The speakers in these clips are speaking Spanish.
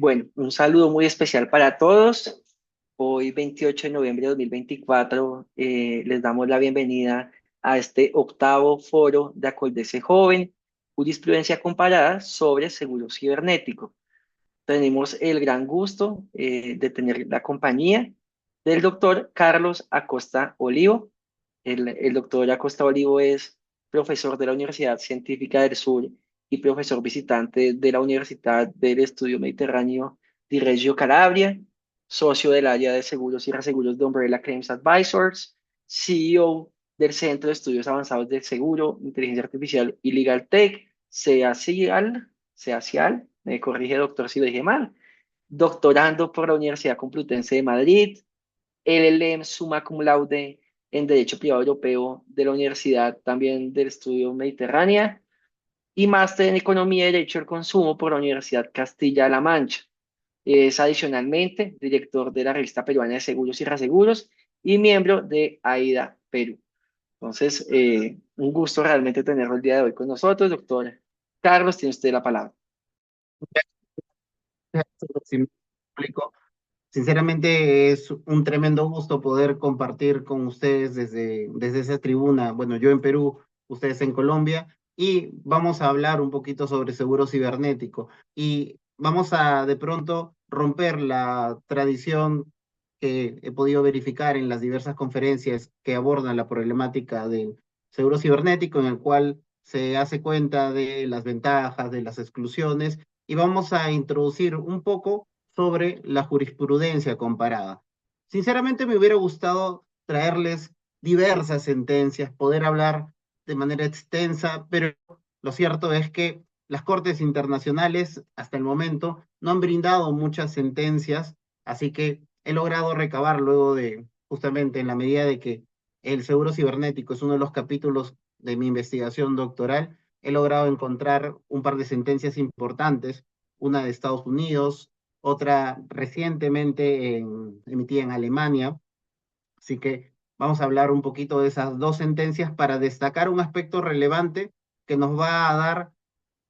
Bueno, un saludo muy especial para todos. Hoy, 28 de noviembre de 2024, les damos la bienvenida a este octavo foro de Acoldece Joven, jurisprudencia comparada sobre seguro cibernético. Tenemos el gran gusto de tener la compañía del doctor Carlos Acosta Olivo. El doctor Acosta Olivo es profesor de la Universidad Científica del Sur y profesor visitante de la Universidad del Estudio Mediterráneo di Reggio Calabria, socio del área de seguros y reaseguros de Umbrella Claims Advisors, CEO del Centro de Estudios Avanzados del Seguro, Inteligencia Artificial y Legal Tech, CEACIAL, me corrige doctor si lo dije mal, doctorando por la Universidad Complutense de Madrid, LLM Summa Cum Laude en Derecho Privado Europeo de la Universidad también del Estudio Mediterránea y máster en Economía y Derecho al Consumo por la Universidad Castilla-La Mancha. Es adicionalmente director de la Revista Peruana de Seguros y Reaseguros y miembro de AIDA Perú. Entonces, un gusto realmente tenerlo el día de hoy con nosotros, doctor Carlos, tiene usted la palabra. Si me explico. Sinceramente es un tremendo gusto poder compartir con ustedes desde esa tribuna. Bueno, yo en Perú, ustedes en Colombia, y vamos a hablar un poquito sobre seguro cibernético. Y vamos a de pronto romper la tradición que he podido verificar en las diversas conferencias que abordan la problemática del seguro cibernético, en el cual se hace cuenta de las ventajas, de las exclusiones, y vamos a introducir un poco sobre la jurisprudencia comparada. Sinceramente me hubiera gustado traerles diversas sentencias, poder hablar de manera extensa, pero lo cierto es que las cortes internacionales hasta el momento no han brindado muchas sentencias, así que he logrado recabar luego de, justamente en la medida de que el seguro cibernético es uno de los capítulos de mi investigación doctoral, he logrado encontrar un par de sentencias importantes, una de Estados Unidos, otra recientemente emitida en Alemania. Así que vamos a hablar un poquito de esas dos sentencias para destacar un aspecto relevante que nos va a dar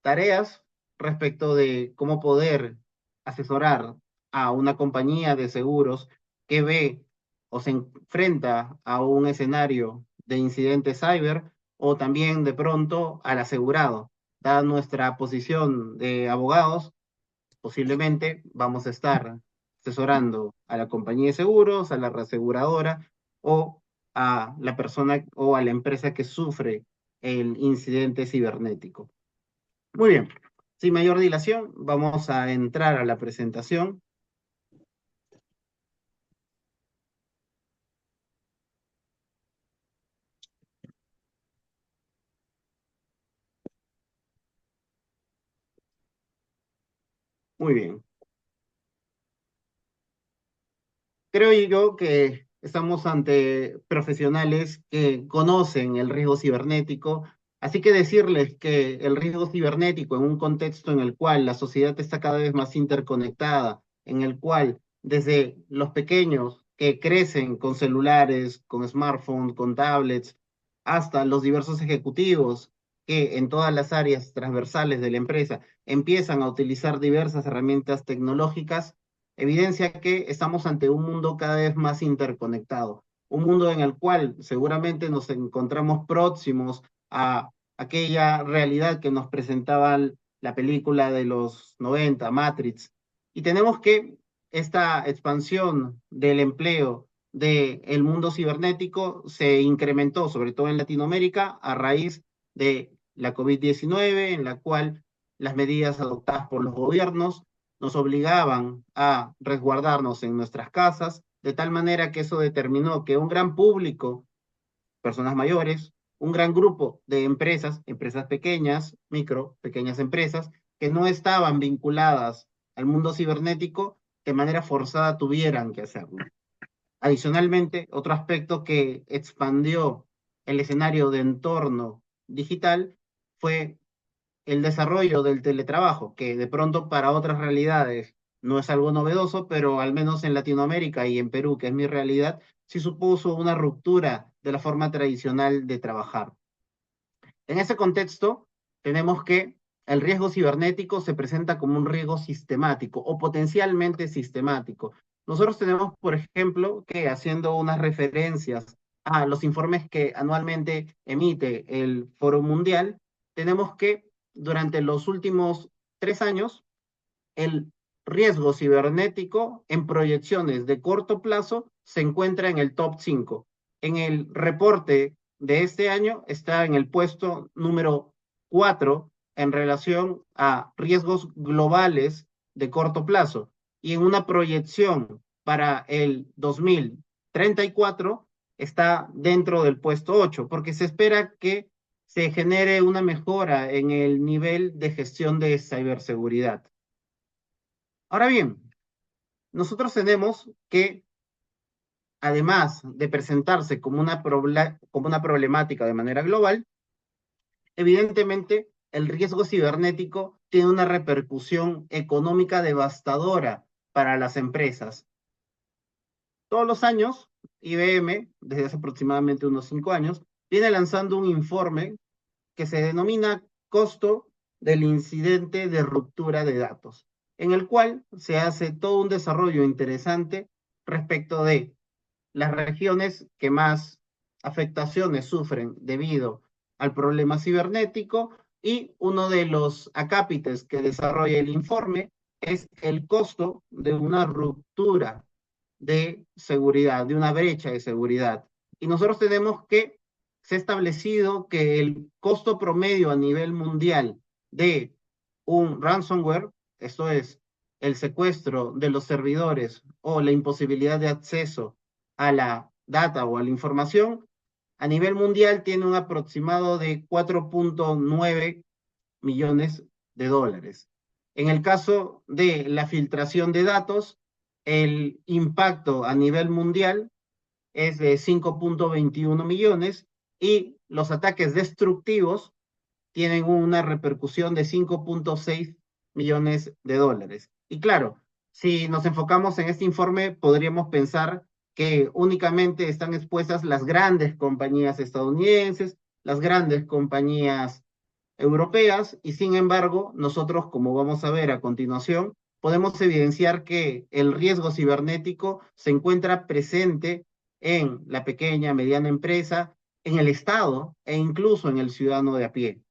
tareas respecto de cómo poder asesorar a una compañía de seguros que ve o se enfrenta a un escenario de incidente cyber o también de pronto al asegurado. Dada nuestra posición de abogados, posiblemente vamos a estar asesorando a la compañía de seguros, a la reaseguradora o a la persona o a la empresa que sufre el incidente cibernético. Muy bien, sin mayor dilación, vamos a entrar a la presentación. Muy bien. Creo yo que estamos ante profesionales que conocen el riesgo cibernético, así que decirles que el riesgo cibernético en un contexto en el cual la sociedad está cada vez más interconectada, en el cual desde los pequeños que crecen con celulares, con smartphones, con tablets, hasta los diversos ejecutivos que en todas las áreas transversales de la empresa empiezan a utilizar diversas herramientas tecnológicas, evidencia que estamos ante un mundo cada vez más interconectado, un mundo en el cual seguramente nos encontramos próximos a aquella realidad que nos presentaba la película de los 90, Matrix, y tenemos que esta expansión del empleo del mundo cibernético se incrementó, sobre todo en Latinoamérica, a raíz de la COVID-19, en la cual las medidas adoptadas por los gobiernos nos obligaban a resguardarnos en nuestras casas, de tal manera que eso determinó que un gran público, personas mayores, un gran grupo de empresas, empresas pequeñas, micro, pequeñas empresas, que no estaban vinculadas al mundo cibernético, de manera forzada tuvieran que hacerlo. Adicionalmente, otro aspecto que expandió el escenario de entorno digital fue el desarrollo del teletrabajo, que de pronto para otras realidades no es algo novedoso, pero al menos en Latinoamérica y en Perú, que es mi realidad, sí supuso una ruptura de la forma tradicional de trabajar. En ese contexto, tenemos que el riesgo cibernético se presenta como un riesgo sistemático o potencialmente sistemático. Nosotros tenemos, por ejemplo, que haciendo unas referencias a los informes que anualmente emite el Foro Mundial, tenemos que durante los últimos 3 años, el riesgo cibernético en proyecciones de corto plazo se encuentra en el top 5. En el reporte de este año está en el puesto número 4 en relación a riesgos globales de corto plazo. Y en una proyección para el 2034 está dentro del puesto 8, porque se espera que se genere una mejora en el nivel de gestión de ciberseguridad. Ahora bien, nosotros tenemos que, además de presentarse como una problemática de manera global, evidentemente el riesgo cibernético tiene una repercusión económica devastadora para las empresas. Todos los años, IBM, desde hace aproximadamente unos 5 años, viene lanzando un informe que se denomina costo del incidente de ruptura de datos, en el cual se hace todo un desarrollo interesante respecto de las regiones que más afectaciones sufren debido al problema cibernético, y uno de los acápites que desarrolla el informe es el costo de una ruptura de seguridad, de una brecha de seguridad. Y nosotros tenemos que, se ha establecido que el costo promedio a nivel mundial de un ransomware, esto es, el secuestro de los servidores o la imposibilidad de acceso a la data o a la información, a nivel mundial tiene un aproximado de 4.9 millones de dólares. En el caso de la filtración de datos, el impacto a nivel mundial es de 5.21 millones y los ataques destructivos tienen una repercusión de 5.6 millones de dólares. Y claro, si nos enfocamos en este informe, podríamos pensar que únicamente están expuestas las grandes compañías estadounidenses, las grandes compañías europeas, y sin embargo, nosotros, como vamos a ver a continuación, podemos evidenciar que el riesgo cibernético se encuentra presente en la pequeña, mediana empresa, en el Estado e incluso en el ciudadano de a pie.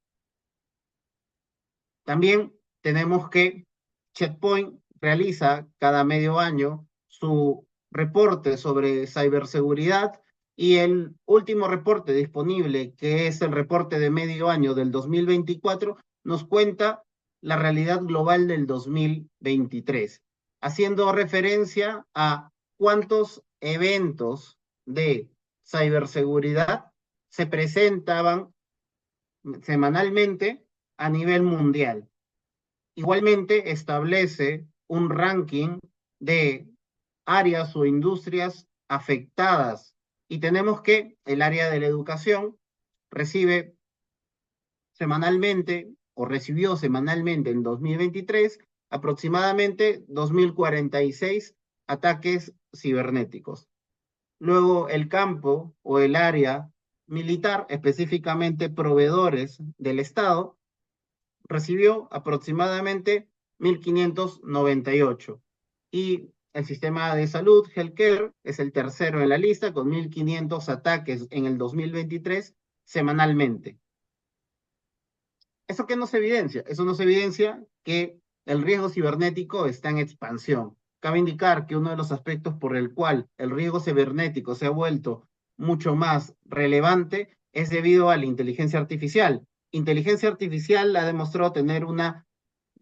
También tenemos que Checkpoint realiza cada medio año su reporte sobre ciberseguridad, y el último reporte disponible, que es el reporte de medio año del 2024, nos cuenta la realidad global del 2023, haciendo referencia a cuántos eventos de ciberseguridad se presentaban semanalmente a nivel mundial. Igualmente establece un ranking de áreas o industrias afectadas, y tenemos que el área de la educación recibe semanalmente o recibió semanalmente en 2023 aproximadamente 2046 ataques cibernéticos. Luego el campo o el área militar, específicamente proveedores del Estado, recibió aproximadamente 1.598. Y el sistema de salud, Healthcare, es el tercero en la lista, con 1.500 ataques en el 2023 semanalmente. ¿Eso qué nos evidencia? Eso nos evidencia que el riesgo cibernético está en expansión. Cabe indicar que uno de los aspectos por el cual el riesgo cibernético se ha vuelto mucho más relevante es debido a la inteligencia artificial. Inteligencia artificial ha demostrado tener una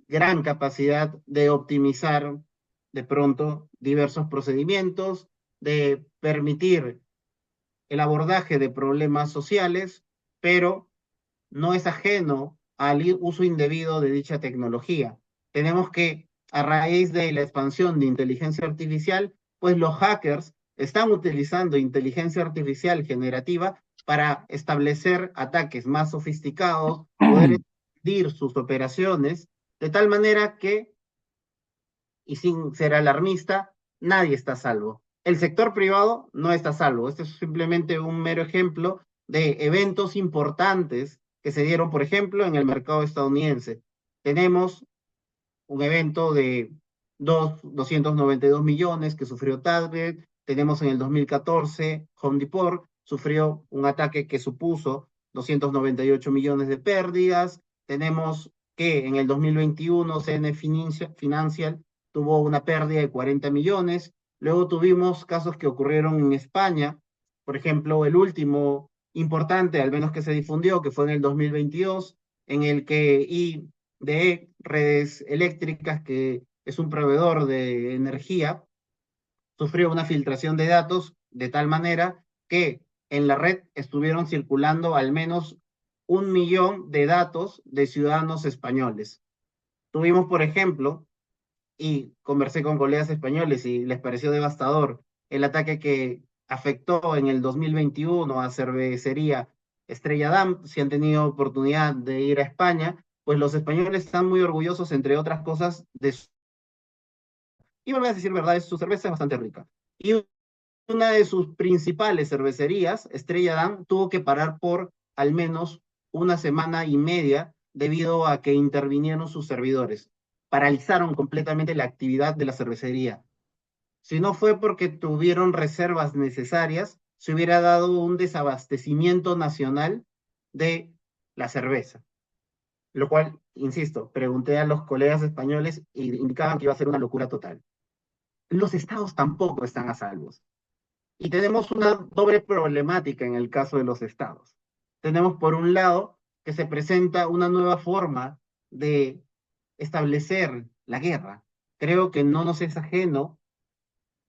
gran capacidad de optimizar de pronto diversos procedimientos, de permitir el abordaje de problemas sociales, pero no es ajeno al uso indebido de dicha tecnología. Tenemos que, a raíz de la expansión de inteligencia artificial, pues los hackers están utilizando inteligencia artificial generativa para establecer ataques más sofisticados, poder expandir sus operaciones, de tal manera que, y sin ser alarmista, nadie está a salvo. El sector privado no está a salvo. Este es simplemente un mero ejemplo de eventos importantes que se dieron, por ejemplo, en el mercado estadounidense. Tenemos un evento de 292 millones que sufrió Target. Tenemos en el 2014 Home Depot, sufrió un ataque que supuso 298 millones de pérdidas. Tenemos que en el 2021 CN Financial tuvo una pérdida de 40 millones. Luego tuvimos casos que ocurrieron en España. Por ejemplo, el último importante, al menos que se difundió, que fue en el 2022, en el que de Redes Eléctricas, que es un proveedor de energía, sufrió una filtración de datos de tal manera que en la red estuvieron circulando al menos 1 millón de datos de ciudadanos españoles. Tuvimos, por ejemplo, y conversé con colegas españoles y les pareció devastador el ataque que afectó en el 2021 a cervecería Estrella Damm. Si han tenido oportunidad de ir a España, pues los españoles están muy orgullosos, entre otras cosas, y voy a decir verdad, su cerveza es bastante rica. Y una de sus principales cervecerías, Estrella Damm, tuvo que parar por al menos una semana y media debido a que intervinieron sus servidores. Paralizaron completamente la actividad de la cervecería. Si no fue porque tuvieron reservas necesarias, se hubiera dado un desabastecimiento nacional de la cerveza. Lo cual, insisto, pregunté a los colegas españoles y indicaban que iba a ser una locura total. Los estados tampoco están a salvos. Y tenemos una doble problemática en el caso de los estados. Tenemos por un lado que se presenta una nueva forma de establecer la guerra. Creo que no nos es ajeno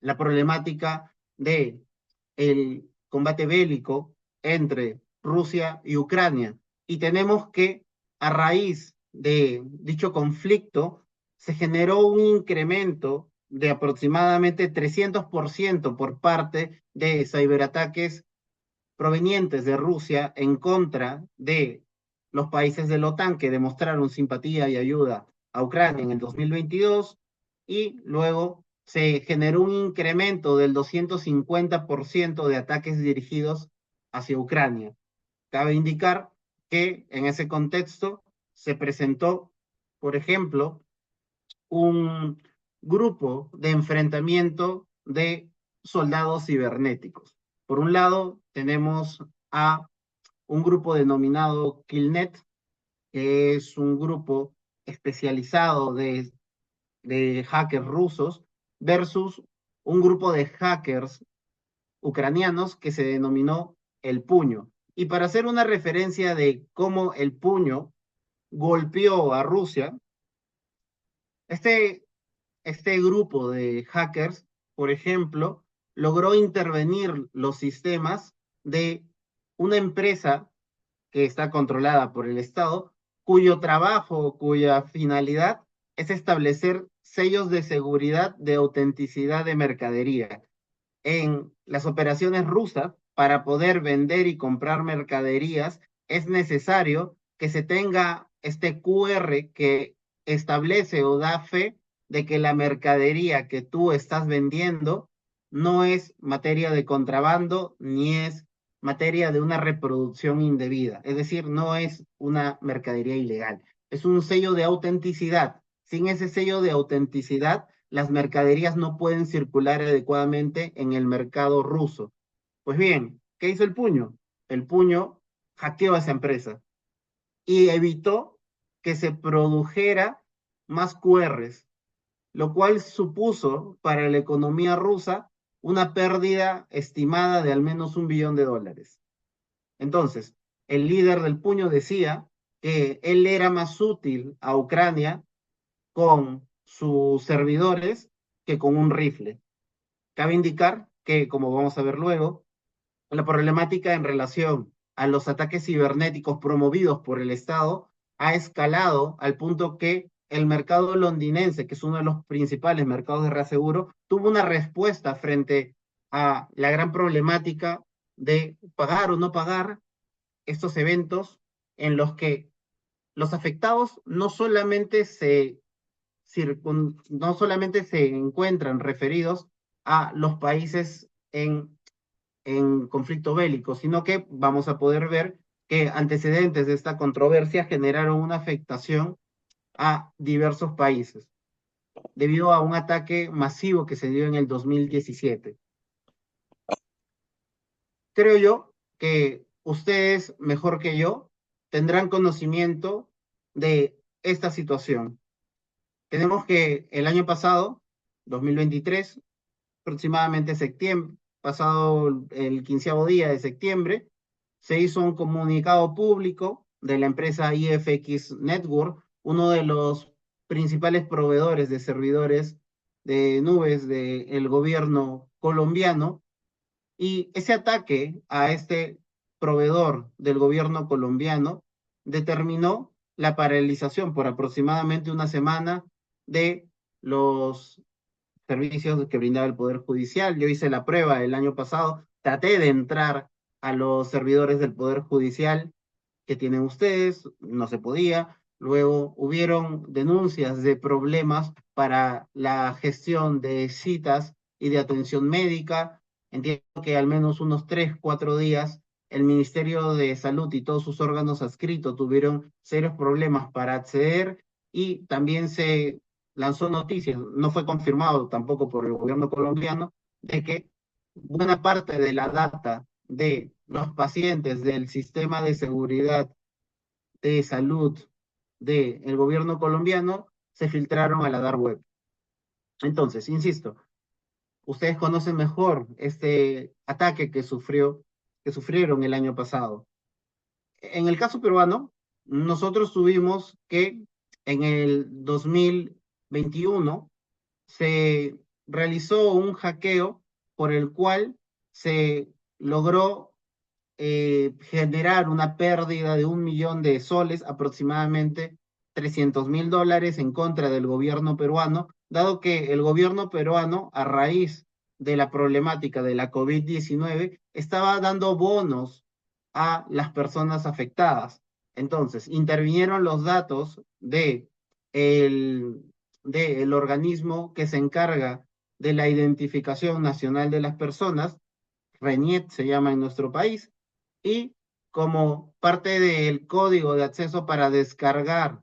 la problemática de el combate bélico entre Rusia y Ucrania. Y tenemos que, a raíz de dicho conflicto, se generó un incremento de aproximadamente 300% por parte de ciberataques provenientes de Rusia en contra de los países de la OTAN que demostraron simpatía y ayuda a Ucrania en el 2022, y luego se generó un incremento del 250% de ataques dirigidos hacia Ucrania. Cabe indicar que en ese contexto se presentó, por ejemplo, un grupo de enfrentamiento de soldados cibernéticos. Por un lado, tenemos a un grupo denominado Killnet, que es un grupo especializado de hackers rusos, versus un grupo de hackers ucranianos que se denominó El Puño. Y para hacer una referencia de cómo El Puño golpeó a Rusia, este este grupo de hackers, por ejemplo, logró intervenir los sistemas de una empresa que está controlada por el Estado, cuyo trabajo, cuya finalidad es establecer sellos de seguridad de autenticidad de mercadería. En las operaciones rusas, para poder vender y comprar mercaderías, es necesario que se tenga este QR que establece o da fe de que la mercadería que tú estás vendiendo no es materia de contrabando ni es materia de una reproducción indebida. Es decir, no es una mercadería ilegal. Es un sello de autenticidad. Sin ese sello de autenticidad, las mercaderías no pueden circular adecuadamente en el mercado ruso. Pues bien, ¿qué hizo el puño? El puño hackeó a esa empresa y evitó que se produjera más QRs, lo cual supuso para la economía rusa una pérdida estimada de al menos $1 billón. Entonces, el líder del puño decía que él era más útil a Ucrania con sus servidores que con un rifle. Cabe indicar que, como vamos a ver luego, la problemática en relación a los ataques cibernéticos promovidos por el Estado ha escalado al punto que el mercado londinense, que es uno de los principales mercados de reaseguro, tuvo una respuesta frente a la gran problemática de pagar o no pagar estos eventos en los que los afectados no solamente se encuentran referidos a los países en conflicto bélico, sino que vamos a poder ver que antecedentes de esta controversia generaron una afectación a diversos países debido a un ataque masivo que se dio en el 2017. Creo yo que ustedes, mejor que yo, tendrán conocimiento de esta situación. Tenemos que el año pasado, 2023, aproximadamente septiembre, pasado el 15º día de septiembre, se hizo un comunicado público de la empresa IFX Network, uno de los principales proveedores de servidores de nubes del gobierno colombiano, y ese ataque a este proveedor del gobierno colombiano determinó la paralización por aproximadamente una semana de los servicios que brindaba el Poder Judicial. Yo hice la prueba el año pasado, traté de entrar a los servidores del Poder Judicial que tienen ustedes, no se podía. Luego hubieron denuncias de problemas para la gestión de citas y de atención médica. Entiendo que al menos unos 3, 4 días el Ministerio de Salud y todos sus órganos adscritos tuvieron serios problemas para acceder, y también se lanzó noticias, no fue confirmado tampoco por el gobierno colombiano, de que buena parte de la data de los pacientes del sistema de seguridad de salud del gobierno colombiano se filtraron a la dark web. Entonces, insisto, ustedes conocen mejor este ataque que sufrieron el año pasado. En el caso peruano, nosotros tuvimos que en el 2021 se realizó un hackeo por el cual se logró generar una pérdida de 1 millón de soles, aproximadamente $300.000 en contra del gobierno peruano, dado que el gobierno peruano, a raíz de la problemática de la COVID-19, estaba dando bonos a las personas afectadas. Entonces, intervinieron los datos el, de el organismo que se encarga de la identificación nacional de las personas, RENIET se llama en nuestro país, y como parte del código de acceso para descargar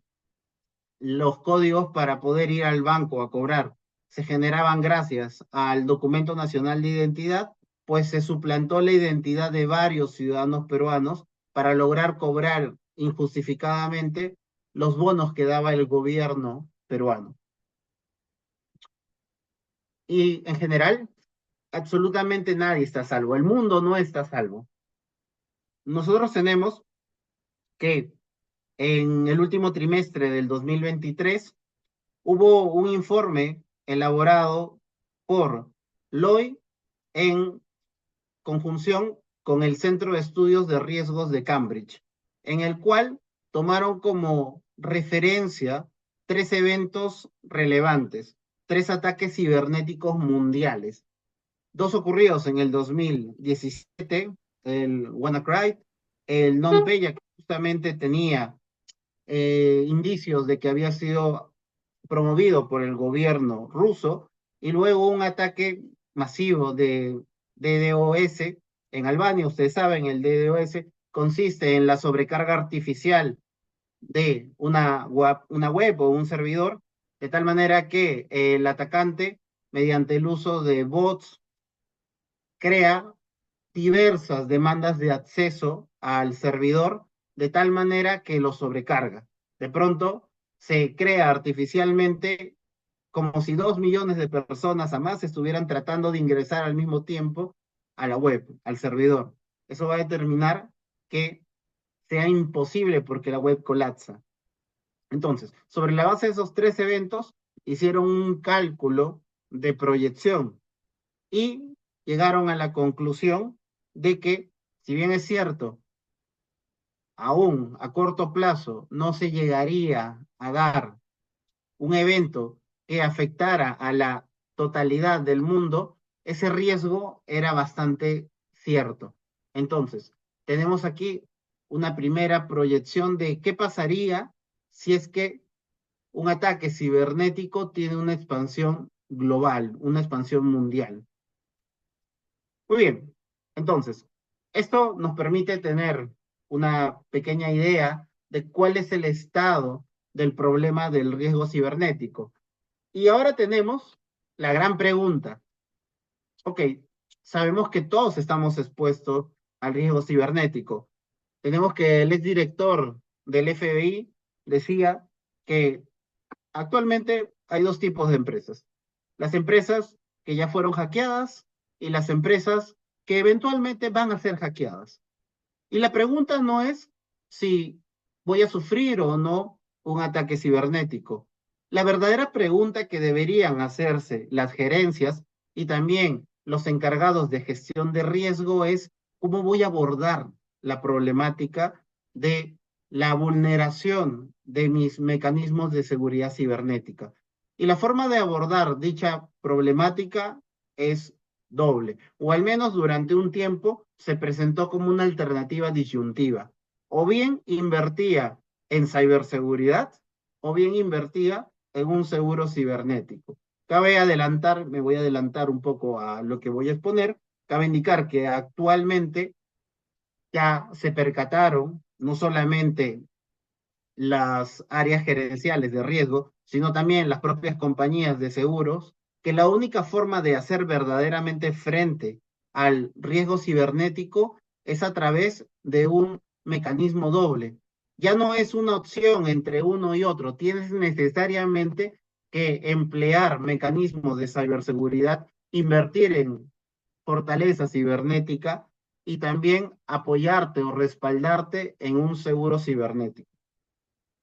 los códigos para poder ir al banco a cobrar, se generaban gracias al documento nacional de identidad, pues se suplantó la identidad de varios ciudadanos peruanos para lograr cobrar injustificadamente los bonos que daba el gobierno peruano. Y en general, absolutamente nadie está a salvo. El mundo no está a salvo. Nosotros tenemos que en el último trimestre del 2023 hubo un informe elaborado por LOI en conjunción con el Centro de Estudios de Riesgos de Cambridge, en el cual tomaron como referencia 3 eventos relevantes, 3 ataques cibernéticos mundiales, 2 ocurridos en el 2017, el WannaCry, el NotPetya, que justamente tenía indicios de que había sido promovido por el gobierno ruso, y luego un ataque masivo de DDoS en Albania. Ustedes saben, el DDoS consiste en la sobrecarga artificial de una web o un servidor, de tal manera que el atacante, mediante el uso de bots, crea diversas demandas de acceso al servidor, de tal manera que lo sobrecarga. De pronto se crea artificialmente como si 2 millones de personas a más estuvieran tratando de ingresar al mismo tiempo a la web, al servidor. Eso va a determinar que sea imposible porque la web colapsa. Entonces, sobre la base de esos 3 eventos, hicieron un cálculo de proyección y llegaron a la conclusión de que, si bien es cierto, aún a corto plazo no se llegaría a dar un evento que afectara a la totalidad del mundo, ese riesgo era bastante cierto. Entonces, tenemos aquí una primera proyección de qué pasaría si es que un ataque cibernético tiene una expansión global, una expansión mundial. Muy bien, entonces, esto nos permite tener una pequeña idea de cuál es el estado del problema del riesgo cibernético. Y ahora tenemos la gran pregunta. Ok, sabemos que todos estamos expuestos al riesgo cibernético. Tenemos que el exdirector del FBI decía que actualmente hay dos tipos de empresas. Las empresas que ya fueron hackeadas y las empresas que eventualmente van a ser hackeadas. Y la pregunta no es si voy a sufrir o no un ataque cibernético. La verdadera pregunta que deberían hacerse las gerencias y también los encargados de gestión de riesgo es cómo voy a abordar la problemática de la vulneración de mis mecanismos de seguridad cibernética. Y la forma de abordar dicha problemática es doble, o al menos durante un tiempo se presentó como una alternativa disyuntiva. O bien invertía en ciberseguridad, o bien invertía en un seguro cibernético. Cabe adelantar, me voy a adelantar un poco a lo que voy a exponer, cabe indicar que actualmente ya se percataron no solamente las áreas gerenciales de riesgo, sino también las propias compañías de seguros, que la única forma de hacer verdaderamente frente al riesgo cibernético es a través de un mecanismo doble. Ya no es una opción entre uno y otro, tienes necesariamente que emplear mecanismos de ciberseguridad, invertir en fortaleza cibernética y también apoyarte o respaldarte en un seguro cibernético.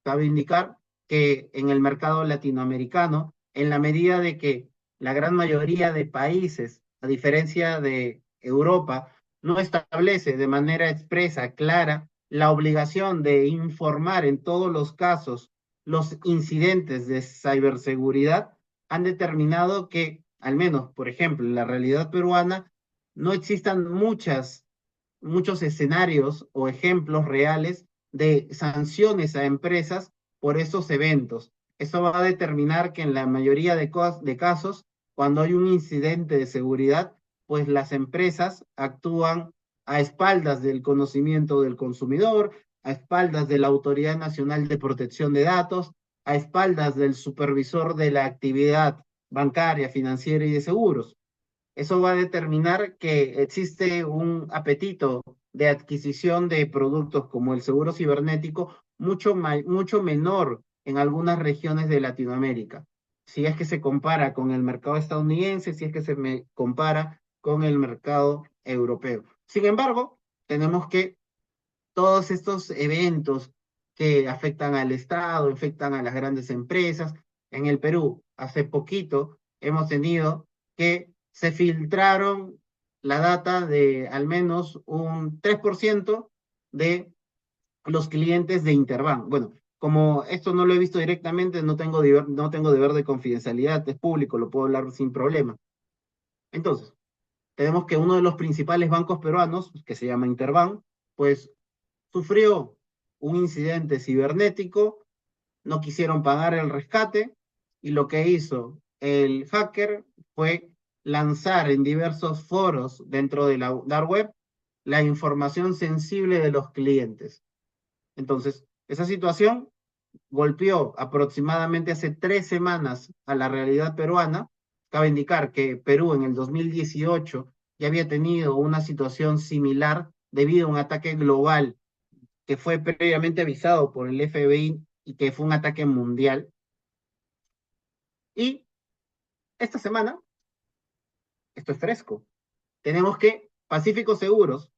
Cabe indicar que en el mercado latinoamericano, en la medida de que la gran mayoría de países, a diferencia de Europa, no establece de manera expresa, clara, la obligación de informar en todos los casos los incidentes de ciberseguridad, han determinado que, al menos, por ejemplo, en la realidad peruana, no existan muchos escenarios o ejemplos reales de sanciones a empresas por esos eventos. Eso va a determinar que en la mayoría de casos, cuando hay un incidente de seguridad, pues las empresas actúan a espaldas del conocimiento del consumidor, a espaldas de la Autoridad Nacional de Protección de Datos, a espaldas del supervisor de la actividad bancaria, financiera y de seguros. Eso va a determinar que existe un apetito de adquisición de productos como el seguro cibernético mucho menor en algunas regiones de Latinoamérica. Si es que se compara con el mercado estadounidense, si es que compara con el mercado europeo. Sin embargo, tenemos que todos estos eventos que afectan al Estado, afectan a las grandes empresas. En el Perú, hace poquito, hemos tenido que se filtraron la data de al menos un 3% de los clientes de Interbank. Bueno, como esto no lo he visto directamente, no tengo deber de confidencialidad, es público, lo puedo hablar sin problema. Entonces, tenemos que uno de los principales bancos peruanos, que se llama Interbank, pues sufrió un incidente cibernético, no quisieron pagar el rescate y lo que hizo el hacker fue lanzar en diversos foros dentro de la dark web la información sensible de los clientes. Entonces, esa situación golpeó aproximadamente hace 3 semanas a la realidad peruana. Cabe indicar que Perú en el 2018 ya había tenido una situación similar debido a un ataque global que fue previamente avisado por el FBI y que fue un ataque mundial. Y esta semana, esto es fresco, tenemos que Pacífico Seguros,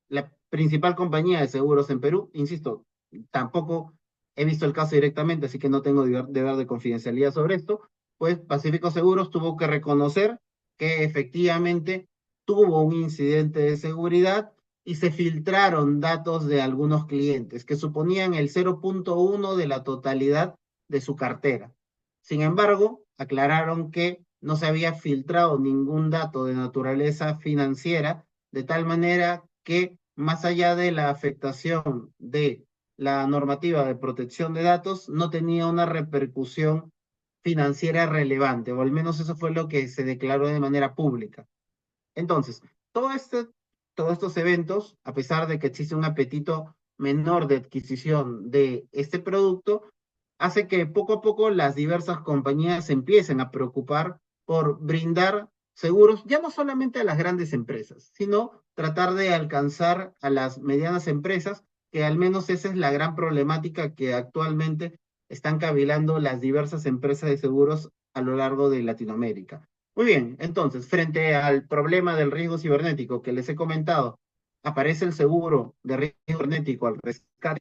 la principal compañía de seguros en Perú, insisto, tampoco he visto el caso directamente, así que no tengo deber de confidencialidad sobre esto, pues Pacífico Seguros tuvo que reconocer que efectivamente tuvo un incidente de seguridad y se filtraron datos de algunos clientes que suponían el 0.1 de la totalidad de su cartera. Sin embargo, aclararon que no se había filtrado ningún dato de naturaleza financiera, de tal manera que más allá de la afectación de la normativa de protección de datos, no tenía una repercusión financiera relevante, o al menos eso fue lo que se declaró de manera pública. Entonces, todo este, todos estos eventos, a pesar de que existe un apetito menor de adquisición de este producto, hace que poco a poco las diversas compañías se empiecen a preocupar por brindar seguros, ya no solamente a las grandes empresas, sino tratar de alcanzar a las medianas empresas, que al menos esa es la gran problemática que actualmente están cavilando las diversas empresas de seguros a lo largo de Latinoamérica. Muy bien, entonces, frente al problema del riesgo cibernético que les he comentado, aparece el seguro de riesgo cibernético al rescate.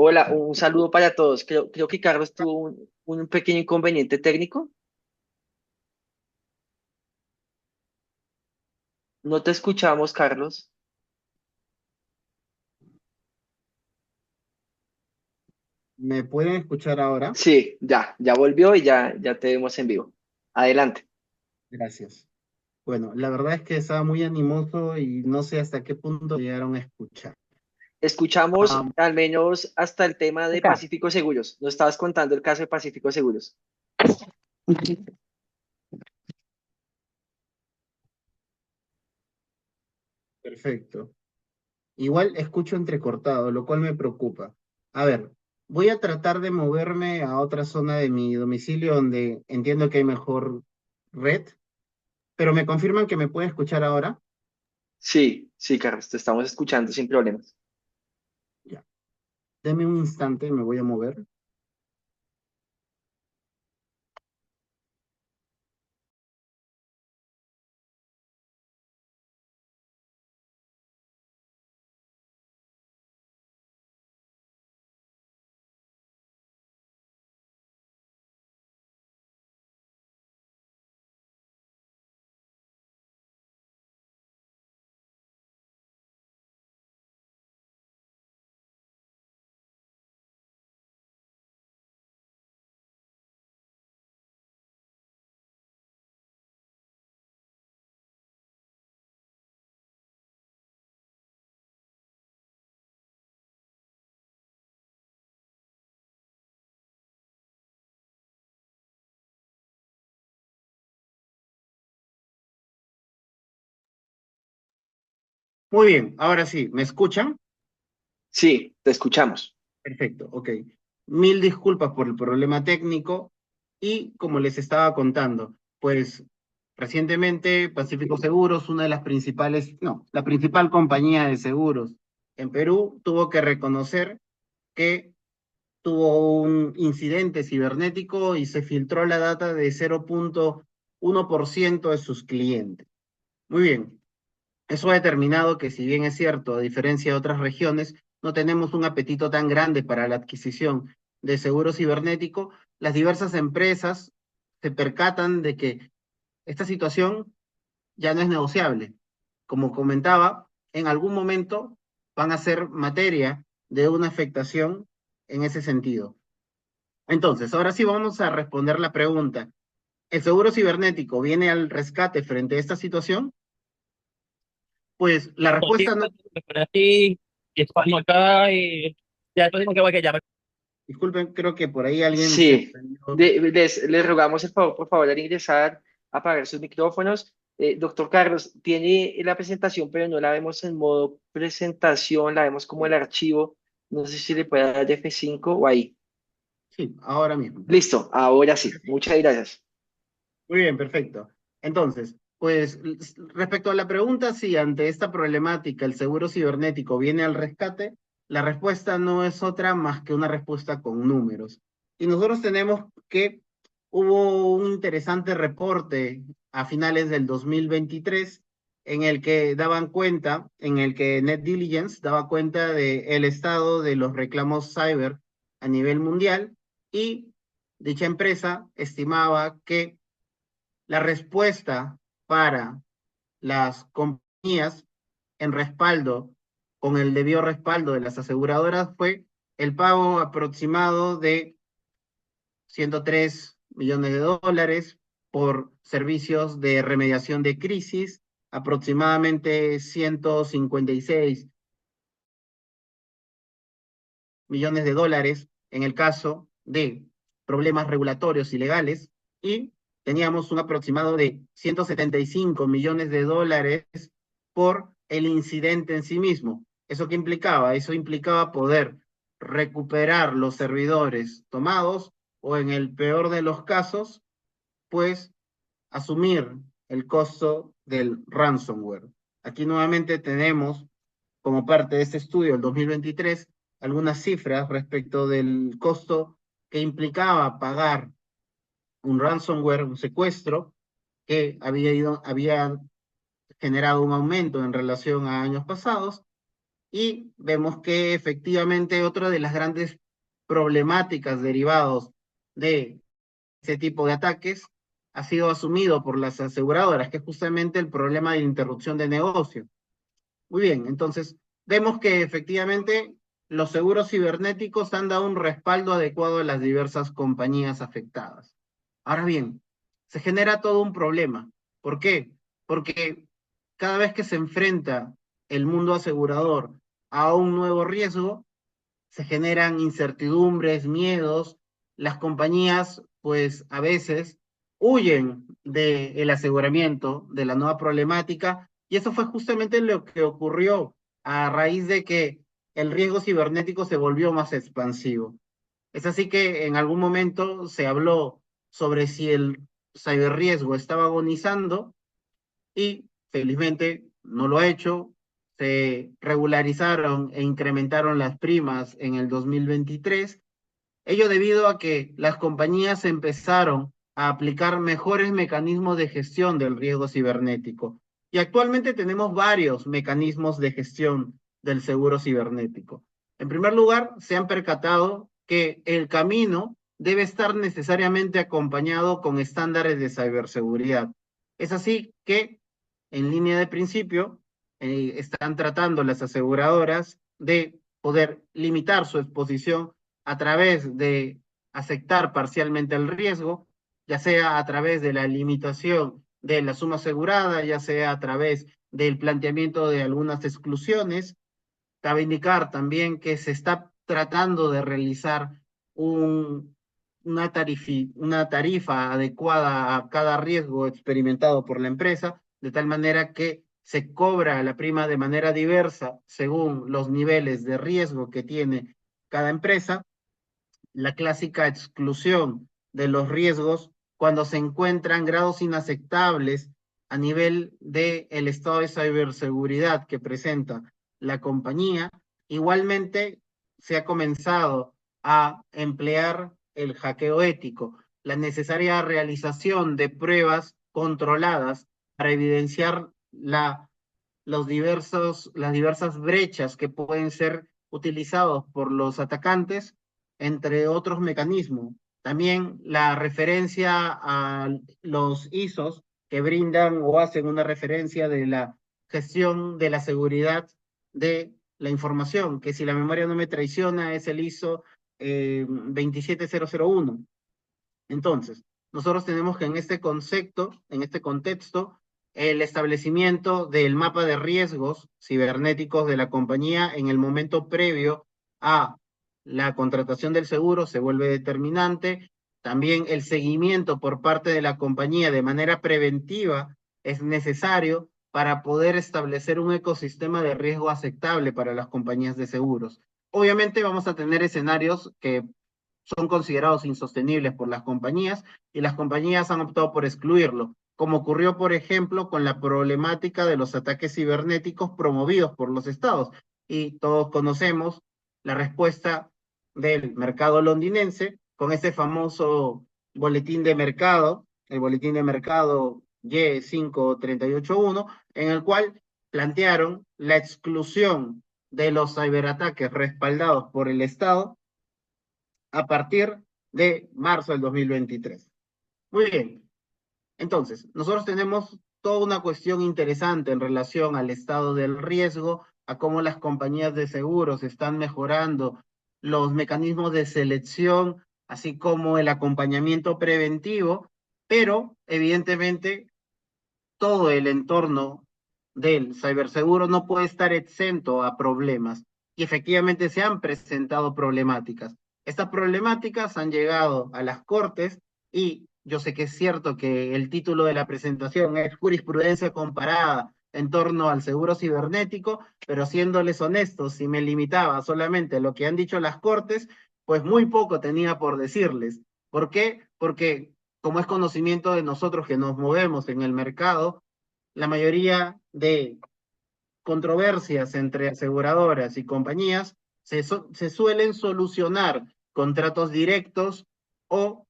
Hola, un saludo para todos. Creo que Carlos tuvo un pequeño inconveniente técnico. No te escuchamos, Carlos. ¿Me pueden escuchar ahora? Sí, ya volvió y ya te vemos en vivo. Adelante. Gracias. Bueno, la verdad es que estaba muy animoso y no sé hasta qué punto llegaron a escuchar. Escuchamos Ah, al menos hasta el tema de acá. Pacífico Seguros. Nos estabas contando el caso de Pacífico Seguros. Perfecto. Igual escucho entrecortado, lo cual me preocupa. A ver, voy a tratar de moverme a otra zona de mi domicilio donde entiendo que hay mejor red, pero me confirman que me pueden escuchar ahora. Sí, Carlos, te estamos escuchando sin problemas. Ya. Deme un instante, me voy a mover. Muy bien, ahora sí, ¿me escuchan? Sí, te escuchamos. Perfecto, ok. Mil disculpas por el problema técnico y como les estaba contando, pues recientemente Pacífico Seguros, una de las principales, no, la principal compañía de seguros en Perú, tuvo que reconocer que tuvo un incidente cibernético y se filtró la data de 0,1% de sus clientes. Muy bien, eso ha determinado que, si bien es cierto, a diferencia de otras regiones, no tenemos un apetito tan grande para la adquisición de seguro cibernético, las diversas empresas se percatan de que esta situación ya no es negociable. Como comentaba, en algún momento van a ser materia de una afectación en ese sentido. Entonces, ahora sí vamos a responder la pregunta. ¿El seguro cibernético viene al rescate frente a esta situación? Pues la respuesta no, Me pone así, y spam acá, y ya después digo que voy que ya me... disculpen, creo que por ahí alguien se Sí, prendió. les rogamos el favor, por favor, al ingresar, apagar sus micrófonos. Doctor Carlos, tiene la presentación, pero no la vemos en modo presentación, la vemos como el archivo. No sé si le puede dar F5 o ahí. Sí, ahora mismo. Listo, ahora sí. Muchas gracias. Muy bien, perfecto. Entonces, pues respecto a la pregunta si ante esta problemática el seguro cibernético viene al rescate, la respuesta no es otra más que una respuesta con números. Y nosotros tenemos que hubo un interesante reporte a finales del 2023 en el que daban cuenta, en el que Net Diligence daba cuenta del estado de los reclamos cyber a nivel mundial y dicha empresa estimaba que la respuesta para las compañías en respaldo, con el debido respaldo de las aseguradoras, fue el pago aproximado de 103 millones de dólares por servicios de remediación de crisis, aproximadamente 156 millones de dólares en el caso de problemas regulatorios y legales y teníamos un aproximado de 175 millones de dólares por el incidente en sí mismo. ¿Eso qué implicaba? Eso implicaba poder recuperar los servidores tomados o en el peor de los casos, pues asumir el costo del ransomware. Aquí nuevamente tenemos como parte de este estudio del 2023 algunas cifras respecto del costo que implicaba pagar un ransomware, un secuestro, que había generado un aumento en relación a años pasados, y vemos que efectivamente otra de las grandes problemáticas derivados de ese tipo de ataques ha sido asumido por las aseguradoras, que es justamente el problema de interrupción de negocio. Muy bien, entonces vemos que efectivamente los seguros cibernéticos han dado un respaldo adecuado a las diversas compañías afectadas. Ahora bien, se genera todo un problema. ¿Por qué? Porque cada vez que se enfrenta el mundo asegurador a un nuevo riesgo, se generan incertidumbres, miedos, las compañías pues a veces huyen del aseguramiento de la nueva problemática y eso fue justamente lo que ocurrió a raíz de que el riesgo cibernético se volvió más expansivo. Es así que en algún momento se habló sobre si el ciberriesgo estaba agonizando y felizmente no lo ha hecho. Se regularizaron e incrementaron las primas en el 2023, ello debido a que las compañías empezaron a aplicar mejores mecanismos de gestión del riesgo cibernético. Y actualmente tenemos varios mecanismos de gestión del seguro cibernético. En primer lugar, se han percatado que el camino debe estar necesariamente acompañado con estándares de ciberseguridad. Es así que, en línea de principio, están tratando las aseguradoras de poder limitar su exposición a través de aceptar parcialmente el riesgo, ya sea a través de la limitación de la suma asegurada, ya sea a través del planteamiento de algunas exclusiones. Cabe indicar también que se está tratando de realizar un, una tarifa adecuada a cada riesgo experimentado por la empresa, de tal manera que se cobra la prima de manera diversa según los niveles de riesgo que tiene cada empresa. La clásica exclusión de los riesgos cuando se encuentran grados inaceptables a nivel del estado de ciberseguridad que presenta la compañía. Igualmente, se ha comenzado a emplear el hackeo ético, la necesaria realización de pruebas controladas para evidenciar las diversas brechas que pueden ser utilizados por los atacantes, entre otros mecanismos. También la referencia a los ISOs que brindan o hacen una referencia de la gestión de la seguridad de la información, que si la memoria no me traiciona es el ISO 27001. Entonces, nosotros tenemos que en este concepto, en este contexto, el establecimiento del mapa de riesgos cibernéticos de la compañía en el momento previo a la contratación del seguro se vuelve determinante. También el seguimiento por parte de la compañía de manera preventiva es necesario para poder establecer un ecosistema de riesgo aceptable para las compañías de seguros. Obviamente vamos a tener escenarios que son considerados insostenibles por las compañías y las compañías han optado por excluirlo, como ocurrió, por ejemplo, con la problemática de los ataques cibernéticos promovidos por los estados. Y todos conocemos la respuesta del mercado londinense con ese famoso boletín de mercado, el boletín de mercado Y5381, en el cual plantearon la exclusión de los ciberataques respaldados por el Estado a partir de marzo del 2023. Muy bien, entonces, nosotros tenemos toda una cuestión interesante en relación al estado del riesgo, a cómo las compañías de seguros están mejorando los mecanismos de selección, así como el acompañamiento preventivo, pero evidentemente todo el entorno del ciberseguro no puede estar exento a problemas y efectivamente se han presentado problemáticas. Estas problemáticas han llegado a las cortes y yo sé que es cierto que el título de la presentación es jurisprudencia comparada en torno al seguro cibernético, pero siéndoles honestos, si me limitaba solamente a lo que han dicho las cortes, pues muy poco tenía por decirles. ¿Por qué? Porque como es conocimiento de nosotros que nos movemos en el mercado, la mayoría de controversias entre aseguradoras y compañías se suelen solucionar con tratos directos o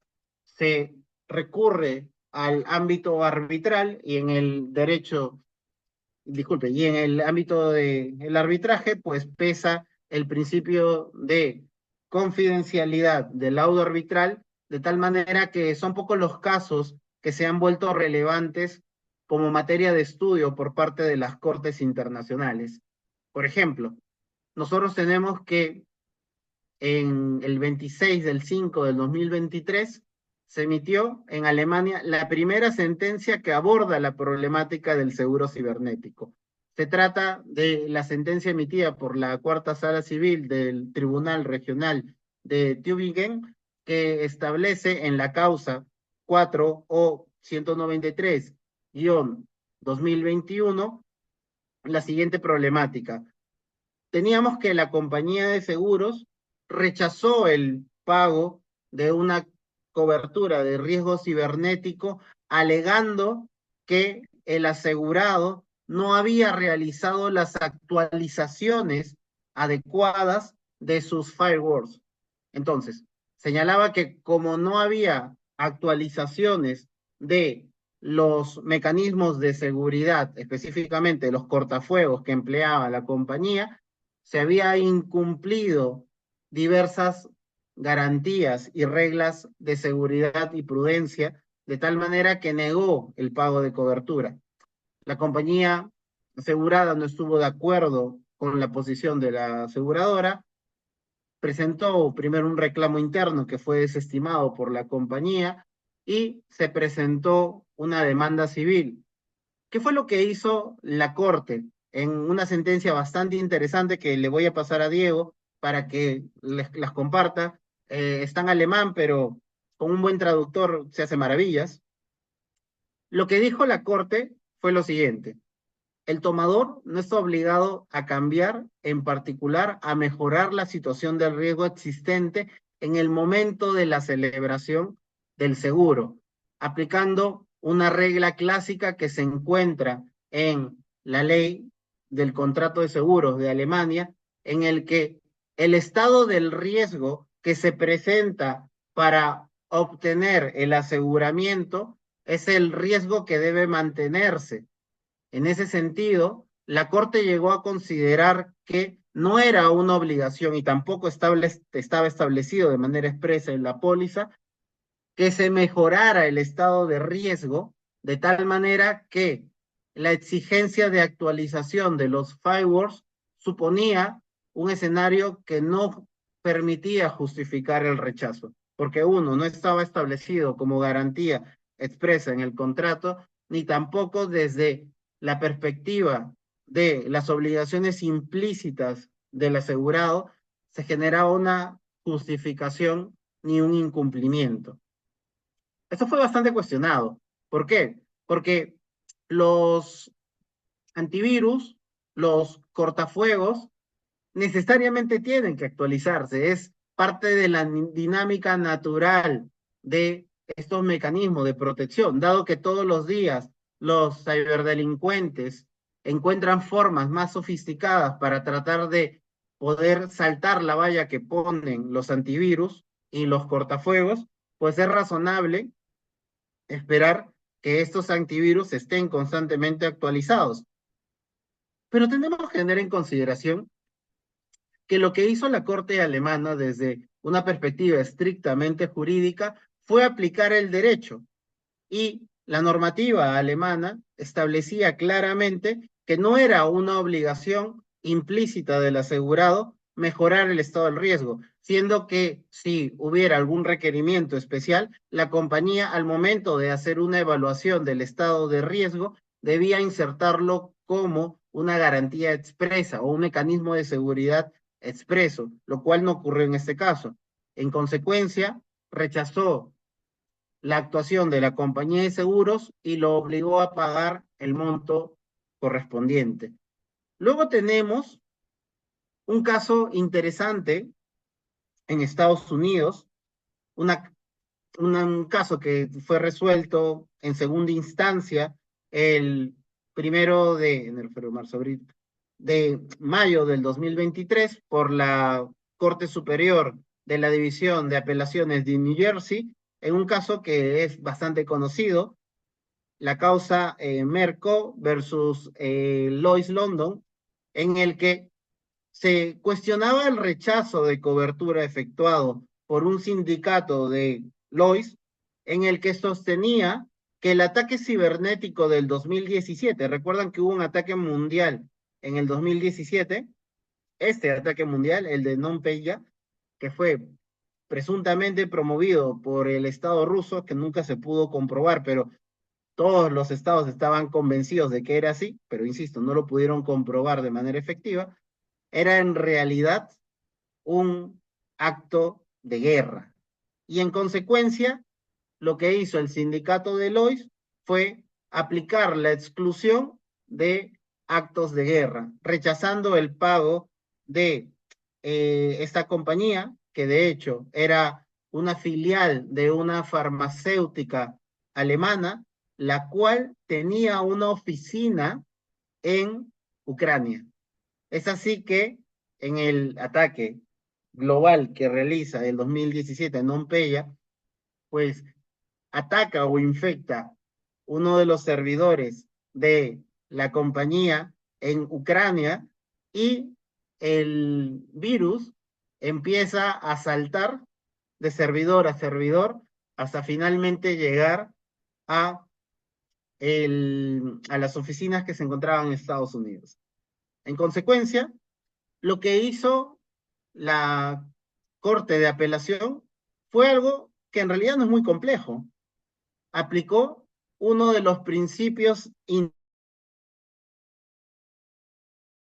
se recurre al ámbito arbitral y en el derecho, disculpe, y en el ámbito del arbitraje, pues pesa el principio de confidencialidad del laudo arbitral, de tal manera que son pocos los casos que se han vuelto relevantes como materia de estudio por parte de las cortes internacionales. Por ejemplo, nosotros tenemos que en el 26 del 5 del 2023 se emitió en Alemania la primera sentencia que aborda la problemática del seguro cibernético. Se trata de la sentencia emitida por la Cuarta Sala Civil del Tribunal Regional de Tübingen, que establece en la causa 4 o 193-2021 la siguiente problemática. Teníamos que la compañía de seguros rechazó el pago de una cobertura de riesgo cibernético, alegando que el asegurado no había realizado las actualizaciones adecuadas de sus firewalls. Entonces, señalaba que como no había actualizaciones de los mecanismos de seguridad, específicamente los cortafuegos que empleaba la compañía, se había incumplido diversas garantías y reglas de seguridad y prudencia, de tal manera que negó el pago de cobertura. La compañía asegurada no estuvo de acuerdo con la posición de la aseguradora, presentó primero un reclamo interno que fue desestimado por la compañía y se presentó una demanda civil. ¿Qué fue lo que hizo la Corte en una sentencia bastante interesante que le voy a pasar a Diego para que las comparta? Está en alemán, pero con un buen traductor se hace maravillas. Lo que dijo la Corte fue lo siguiente. El tomador no está obligado a cambiar, en particular a mejorar la situación del riesgo existente en el momento de la celebración del seguro, aplicando una regla clásica que se encuentra en la ley del contrato de seguros de Alemania, en el que el estado del riesgo que se presenta para obtener el aseguramiento es el riesgo que debe mantenerse. En ese sentido, la Corte llegó a considerar que no era una obligación y tampoco estaba establecido de manera expresa en la póliza que se mejorara el estado de riesgo de tal manera que la exigencia de actualización de los firewalls suponía un escenario que no permitía justificar el rechazo, porque uno, no estaba establecido como garantía expresa en el contrato, ni tampoco desde la perspectiva de las obligaciones implícitas del asegurado se generaba una justificación ni un incumplimiento. Esto fue bastante cuestionado. ¿Por qué? Porque los antivirus, los cortafuegos, necesariamente tienen que actualizarse. Es parte de la dinámica natural de estos mecanismos de protección, dado que todos los días los ciberdelincuentes encuentran formas más sofisticadas para tratar de poder saltar la valla que ponen los antivirus y los cortafuegos, pues es razonable esperar que estos antivirus estén constantemente actualizados. Pero tenemos que tener en consideración que lo que hizo la Corte alemana desde una perspectiva estrictamente jurídica fue aplicar el derecho y la normativa alemana establecía claramente que no era una obligación implícita del asegurado mejorar el estado del riesgo, siendo que si hubiera algún requerimiento especial, la compañía al momento de hacer una evaluación del estado de riesgo debía insertarlo como una garantía expresa o un mecanismo de seguridad expreso, lo cual no ocurrió en este caso. En consecuencia, rechazó la actuación de la compañía de seguros y lo obligó a pagar el monto correspondiente. Luego tenemos un caso interesante en Estados Unidos, un caso que fue resuelto en segunda instancia el primero de mayo del 2023 por la Corte Superior de la División de Apelaciones de New Jersey, en un caso que es bastante conocido, la causa Merco versus Lloyd's London, en el que se cuestionaba el rechazo de cobertura efectuado por un sindicato de Lloyd's, en el que sostenía que el ataque cibernético del 2017, recuerdan que hubo un ataque mundial en el 2017, este ataque mundial, el de NotPetya, que fue presuntamente promovido por el Estado ruso, que nunca se pudo comprobar, pero todos los estados estaban convencidos de que era así, pero insisto, no lo pudieron comprobar de manera efectiva, era en realidad un acto de guerra. Y en consecuencia, lo que hizo el sindicato de Lloyd's fue aplicar la exclusión de actos de guerra, rechazando el pago de esta compañía, que de hecho era una filial de una farmacéutica alemana, la cual tenía una oficina en Ucrania. Es así que en el ataque global que realiza el 2017 NotPetya, pues ataca o infecta uno de los servidores de la compañía en Ucrania y el virus empieza a saltar de servidor a servidor hasta finalmente llegar a, a las oficinas que se encontraban en Estados Unidos. En consecuencia, lo que hizo la Corte de Apelación fue algo que en realidad no es muy complejo. Aplicó uno de los principios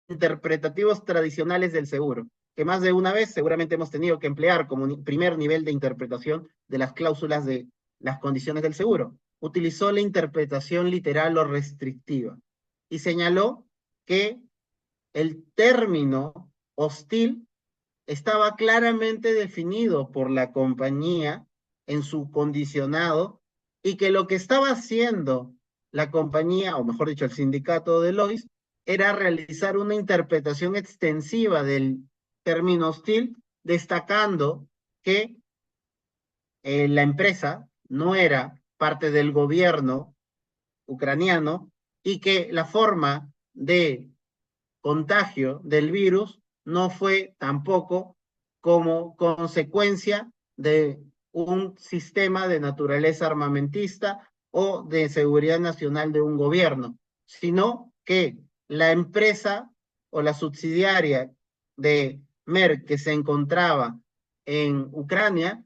interpretativos tradicionales del seguro, que más de una vez seguramente hemos tenido que emplear como primer nivel de interpretación de las cláusulas de las condiciones del seguro. Utilizó la interpretación literal o restrictiva y señaló que el término hostil estaba claramente definido por la compañía en su condicionado y que lo que estaba haciendo la compañía, o mejor dicho, el sindicato de Lloyd's, era realizar una interpretación extensiva del término hostil, destacando que la empresa no era parte del gobierno ucraniano y que la forma de contagio del virus no fue tampoco como consecuencia de un sistema de naturaleza armamentista o de seguridad nacional de un gobierno, sino que la empresa o la subsidiaria de Merck, que se encontraba en Ucrania,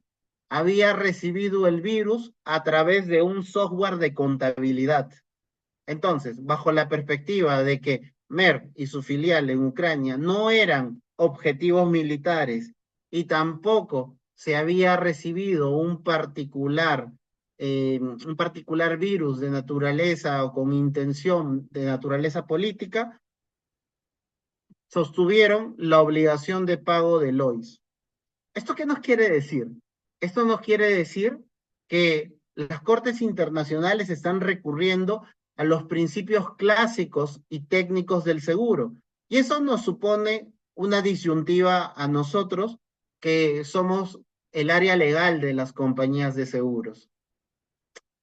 había recibido el virus a través de un software de contabilidad. Entonces, bajo la perspectiva de que Merck y su filial en Ucrania no eran objetivos militares y tampoco se había recibido un particular virus de naturaleza o con intención de naturaleza política, sostuvieron la obligación de pago de Lois. ¿Esto qué nos quiere decir? Esto nos quiere decir que las cortes internacionales están recurriendo a los principios clásicos y técnicos del seguro. Y eso nos supone una disyuntiva a nosotros, que somos el área legal de las compañías de seguros.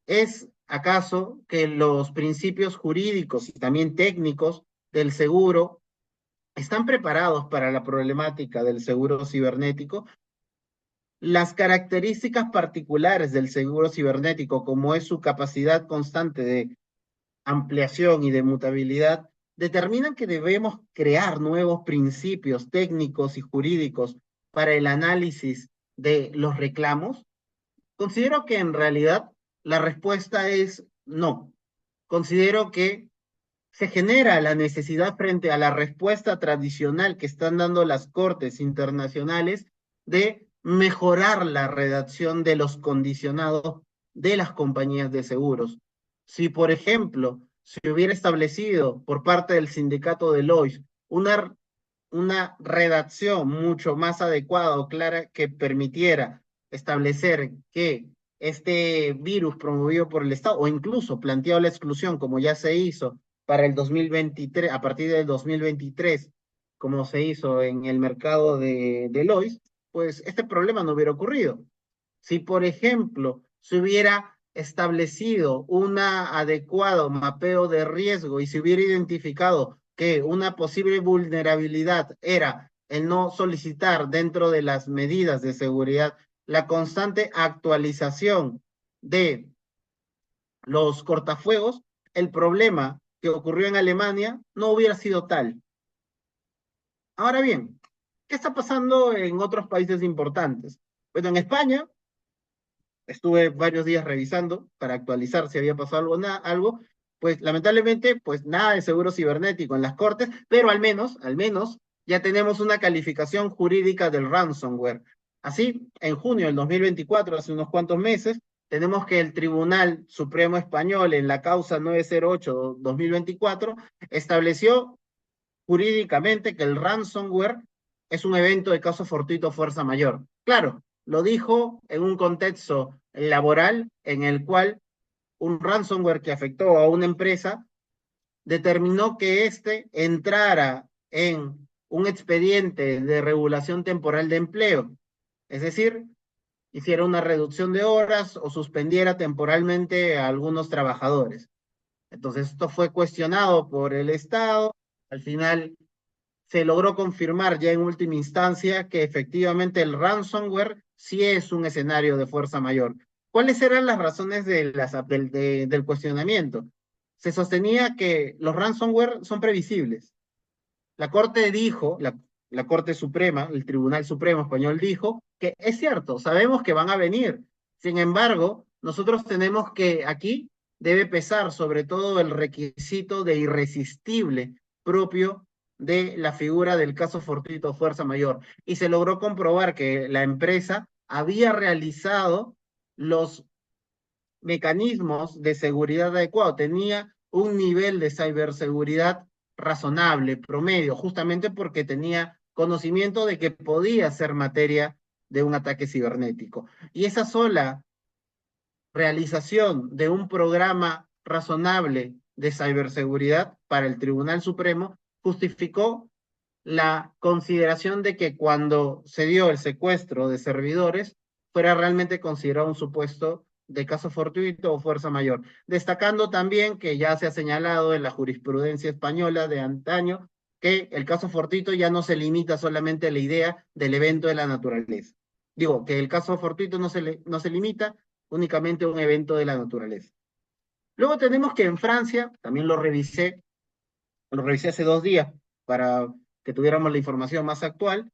¿Es acaso que los principios jurídicos y también técnicos del seguro están preparados para la problemática del seguro cibernético? Las características particulares del seguro cibernético, como es su capacidad constante de ampliación y de mutabilidad, determinan que debemos crear nuevos principios técnicos y jurídicos para el análisis de los reclamos. Considero que en realidad la respuesta es no. Considero que se genera la necesidad frente a la respuesta tradicional que están dando las cortes internacionales de mejorar la redacción de los condicionados de las compañías de seguros. Si, por ejemplo, se hubiera establecido por parte del sindicato de Lloyds una redacción mucho más adecuada o clara que permitiera establecer que este virus promovido por el Estado, o incluso planteado la exclusión, como ya se hizo para el 2023, a partir del 2023, como se hizo en el mercado de Lois, pues este problema no hubiera ocurrido. Si, por ejemplo, se hubiera establecido un adecuado mapeo de riesgo y se hubiera identificado que una posible vulnerabilidad era el no solicitar dentro de las medidas de seguridad la constante actualización de los cortafuegos, el problema que ocurrió en Alemania no hubiera sido tal. Ahora bien, ¿qué está pasando en otros países importantes? Bueno, en España estuve varios días revisando para actualizar si había pasado algo, pues lamentablemente, pues nada de seguro cibernético en las cortes, pero al menos ya tenemos una calificación jurídica del ransomware. Así, en junio del 2024, hace unos cuantos meses, tenemos que el Tribunal Supremo Español, en la causa 908-2024, estableció jurídicamente que el ransomware es un evento de caso fortuito fuerza mayor. Claro, lo dijo en un contexto laboral en el cual un ransomware que afectó a una empresa determinó que éste entrara en un expediente de regulación temporal de empleo, es decir, hiciera una reducción de horas o suspendiera temporalmente a algunos trabajadores. Entonces, esto fue cuestionado por el Estado. Al final se logró confirmar ya en última instancia que efectivamente el ransomware sí es un escenario de fuerza mayor. ¿Cuáles eran las razones del cuestionamiento? Se sostenía que los ransomware son previsibles. La Corte dijo, la Corte Suprema, el Tribunal Supremo Español dijo que es cierto, sabemos que van a venir. Sin embargo, nosotros tenemos que aquí debe pesar sobre todo el requisito de irresistible propio de la figura del caso fortuito fuerza mayor. Y se logró comprobar que la empresa había realizado los mecanismos de seguridad adecuado, tenía un nivel de ciberseguridad razonable, promedio, justamente porque tenía conocimiento de que podía ser materia de un ataque cibernético. Y esa sola realización de un programa razonable de ciberseguridad para el Tribunal Supremo justificó la consideración de que cuando se dio el secuestro de servidores fuera realmente considerado un supuesto de caso fortuito o fuerza mayor. Destacando también que ya se ha señalado en la jurisprudencia española de antaño que el caso fortuito ya no se limita solamente a la idea del evento de la naturaleza. Digo, que el caso fortuito no se limita únicamente a un evento de la naturaleza. Luego tenemos que en Francia, también lo revisé hace 2 días para que tuviéramos la información más actual,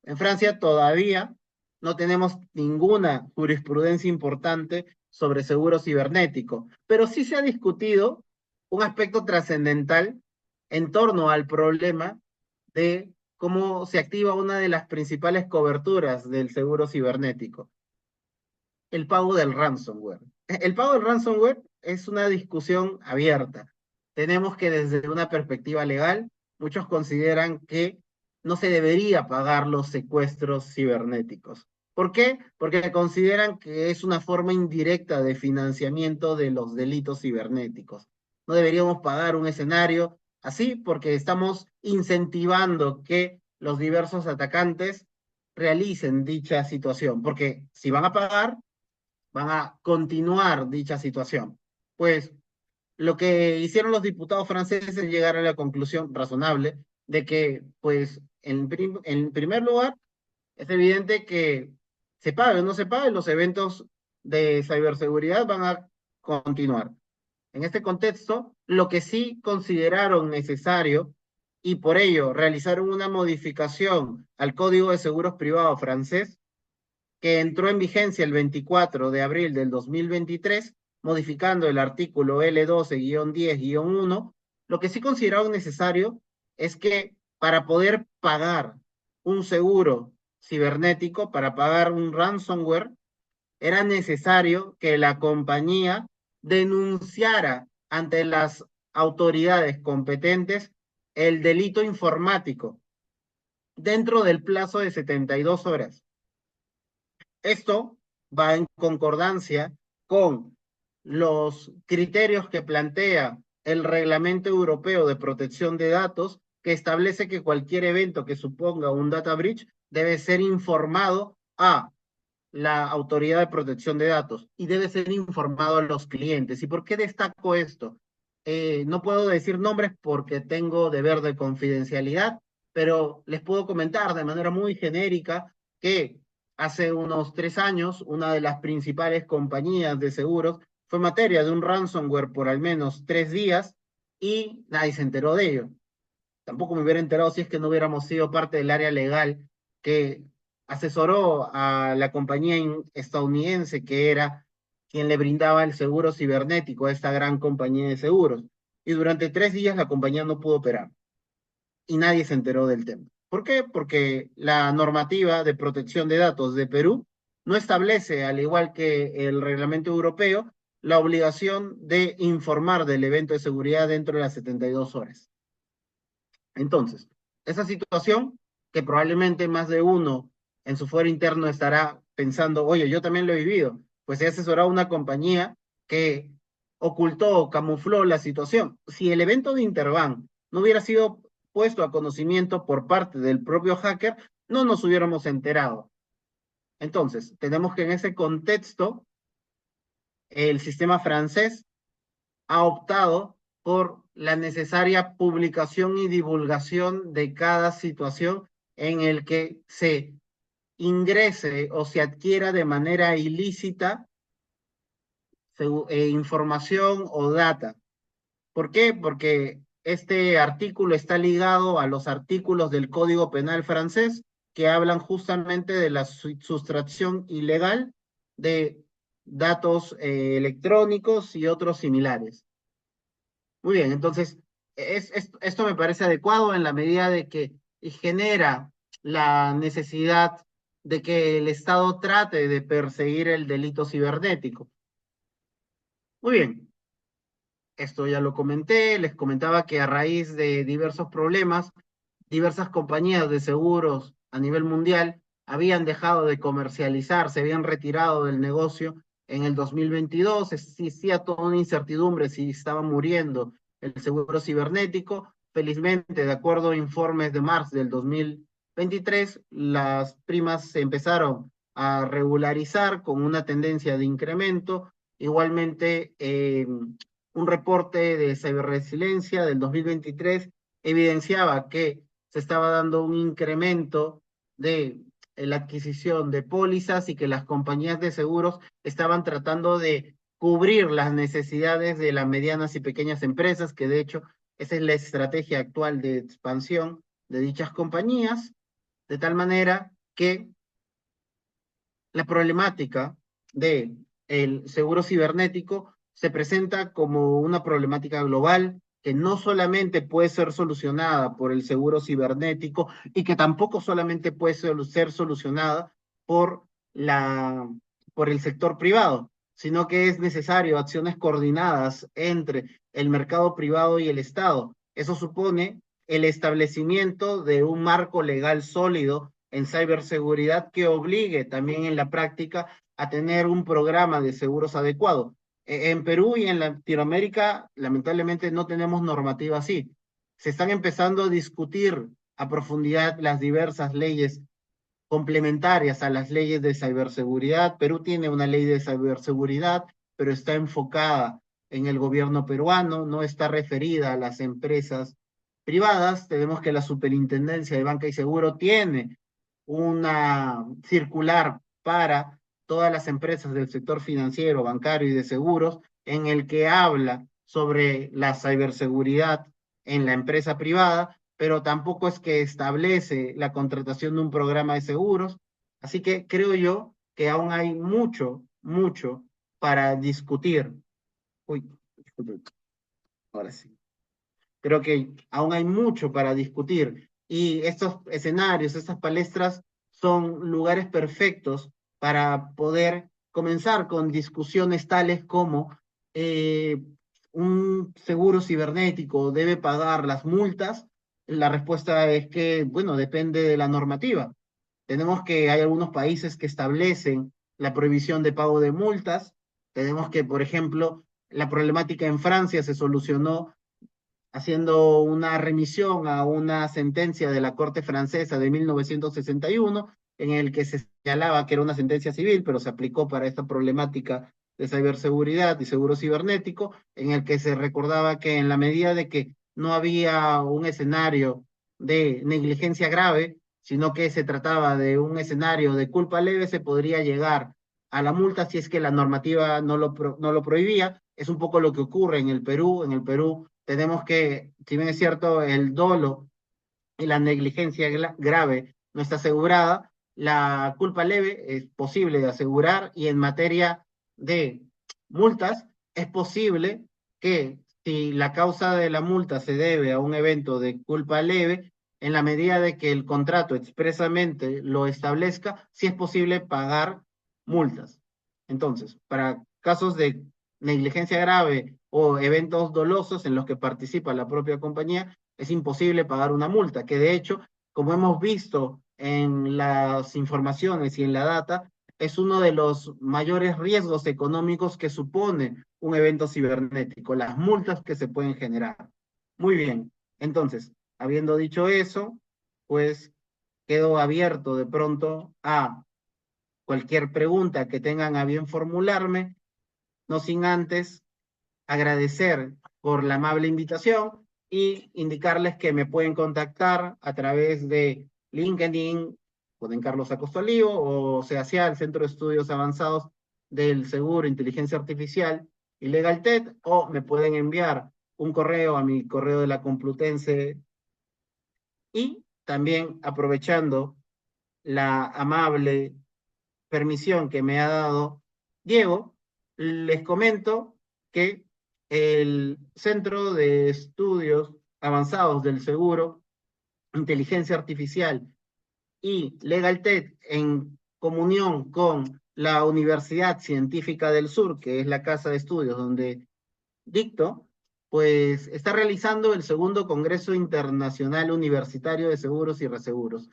En Francia todavía no tenemos ninguna jurisprudencia importante sobre seguro cibernético, pero sí se ha discutido un aspecto trascendental en torno al problema de cómo se activa una de las principales coberturas del seguro cibernético, el pago del ransomware. El pago del ransomware es una discusión abierta. Tenemos que desde una perspectiva legal, muchos consideran que no se debería pagar los secuestros cibernéticos. ¿Por qué? Porque consideran que es una forma indirecta de financiamiento de los delitos cibernéticos. No deberíamos pagar un escenario así porque estamos incentivando que los diversos atacantes realicen dicha situación, porque si van a pagar, van a continuar dicha situación. Pues lo que hicieron los diputados franceses es llegar a la conclusión razonable de que, pues, en primer lugar, es evidente que se pague o no se pague, los eventos de ciberseguridad van a continuar. En este contexto, lo que sí consideraron necesario y por ello realizaron una modificación al Código de Seguros Privados francés que entró en vigencia el 24 de abril del 2023, modificando el artículo L12-10-1, lo que sí consideraron necesario es que para poder pagar un seguro cibernético, para pagar un ransomware, era necesario que la compañía denunciara ante las autoridades competentes el delito informático dentro del plazo de 72 horas. Esto va en concordancia con los criterios que plantea el Reglamento Europeo de Protección de Datos, que establece que cualquier evento que suponga un data breach debe ser informado a la Autoridad de Protección de Datos y debe ser informado a los clientes. ¿Y por qué destaco esto? No puedo decir nombres porque tengo deber de confidencialidad, pero les puedo comentar de manera muy genérica que hace unos 3 años una de las principales compañías de seguros fue materia de un ransomware por al menos 3 días y nadie se enteró de ello. Tampoco me hubiera enterado si es que no hubiéramos sido parte del área legal que asesoró a la compañía estadounidense que era quien le brindaba el seguro cibernético a esta gran compañía de seguros. Y durante 3 días la compañía no pudo operar y nadie se enteró del tema. ¿Por qué? Porque la normativa de protección de datos de Perú no establece, al igual que el reglamento europeo, la obligación de informar del evento de seguridad dentro de las 72 horas. Entonces, esa situación que probablemente más de uno en su fuero interno estará pensando, oye, yo también lo he vivido, pues he asesorado a una compañía que ocultó o camufló la situación. Si el evento de Interbank no hubiera sido puesto a conocimiento por parte del propio hacker, no nos hubiéramos enterado. Entonces, tenemos que en ese contexto, el sistema francés ha optado por la necesaria publicación y divulgación de cada situación en el que se ingrese o se adquiera de manera ilícita información o data. ¿Por qué? Porque este artículo está ligado a los artículos del Código Penal francés que hablan justamente de la sustracción ilegal de datos electrónicos y otros similares. Muy bien, entonces, esto me parece adecuado en la medida de que genera la necesidad de que el Estado trate de perseguir el delito cibernético. Muy bien, esto ya lo comenté, les comentaba que a raíz de diversos problemas, diversas compañías de seguros a nivel mundial habían dejado de comercializar, se habían retirado del negocio en el 2022, existía toda una incertidumbre si estaba muriendo el seguro cibernético. Felizmente, de acuerdo a informes de marzo del 2023, las primas se empezaron a regularizar con una tendencia de incremento. Igualmente, un reporte de ciberresiliencia del 2023 evidenciaba que se estaba dando un incremento de la adquisición de pólizas y que las compañías de seguros estaban tratando de cubrir las necesidades de las medianas y pequeñas empresas, que de hecho esa es la estrategia actual de expansión de dichas compañías, de tal manera que la problemática de el seguro cibernético se presenta como una problemática global que no solamente puede ser solucionada por el seguro cibernético y que tampoco solamente puede ser solucionada por la, por el sector privado, sino que es necesario acciones coordinadas entre el mercado privado y el Estado. Eso supone el establecimiento de un marco legal sólido en ciberseguridad que obligue también en la práctica a tener un programa de seguros adecuado. En Perú y en Latinoamérica, lamentablemente, no tenemos normativa así. Se están empezando a discutir a profundidad las diversas leyes complementarias a las leyes de ciberseguridad. Perú tiene una ley de ciberseguridad, pero está enfocada en el gobierno peruano, no está referida a las empresas privadas. Tenemos que la Superintendencia de Banca y Seguro tiene una circular para todas las empresas del sector financiero, bancario y de seguros, en el que habla sobre la ciberseguridad en la empresa privada, pero tampoco es que establece la contratación de un programa de seguros. Así que creo yo que aún hay mucho, mucho para discutir. Uy, disculpe, ahora sí. Creo que aún hay mucho para discutir y estos escenarios, estas palestras son lugares perfectos para poder comenzar con discusiones tales como eh, un seguro cibernético debe pagar las multas. La respuesta es que, bueno, depende de la normativa. Tenemos que hay algunos países que establecen la prohibición de pago de multas. Tenemos que, por ejemplo, la problemática en Francia se solucionó haciendo una remisión a una sentencia de la Corte Francesa de 1961, en el que se señalaba que era una sentencia civil, pero se aplicó para esta problemática de ciberseguridad y seguro cibernético, en el que se recordaba que en la medida de que no había un escenario de negligencia grave, sino que se trataba de un escenario de culpa leve, se podría llegar a la multa si es que la normativa no lo prohibía. Es un poco lo que ocurre en el Perú. En el Perú tenemos que, si bien es cierto, el dolo y la negligencia grave no está asegurada, la culpa leve es posible de asegurar y en materia de multas es posible que si la causa de la multa se debe a un evento de culpa leve, en la medida de que el contrato expresamente lo establezca, sí es posible pagar multas. Entonces, para casos de negligencia grave o eventos dolosos en los que participa la propia compañía, es imposible pagar una multa, que de hecho, como hemos visto en las informaciones y en la data, es uno de los mayores riesgos económicos que supone un evento cibernético, las multas que se pueden generar. Muy bien, entonces, habiendo dicho eso, pues quedo abierto de pronto a cualquier pregunta que tengan a bien formularme, no sin antes agradecer por la amable invitación y indicarles que me pueden contactar a través de LinkedIn, pueden Carlos Acosta Olivo, o sea, hacia el Centro de Estudios Avanzados del Seguro, Inteligencia Artificial y LegalTech, o me pueden enviar un correo a mi correo de la Complutense y también aprovechando la amable permisión que me ha dado Diego, les comento que el Centro de Estudios Avanzados del Seguro, Inteligencia Artificial y LegalTech, en comunión con la Universidad Científica del Sur, que es la casa de estudios donde dicto, pues está realizando el segundo Congreso Internacional Universitario de Seguros y Reseguros,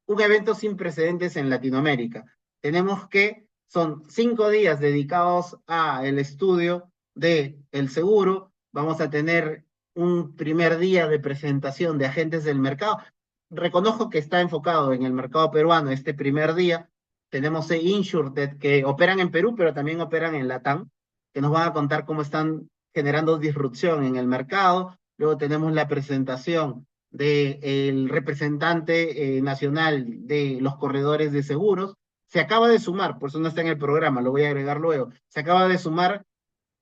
un evento sin precedentes en Latinoamérica. Tenemos que son 5 días dedicados a el estudio de el seguro. Vamos a tener un primer día de presentación de agentes del mercado. Reconozco que está enfocado en el mercado peruano este primer día. Tenemos InsurTech que operan en Perú, pero también operan en Latam, que nos van a contar cómo están generando disrupción en el mercado. Luego tenemos la presentación del representante nacional de los corredores de seguros. Se acaba de sumar, por eso no está en el programa, lo voy a agregar luego. Se acaba de sumar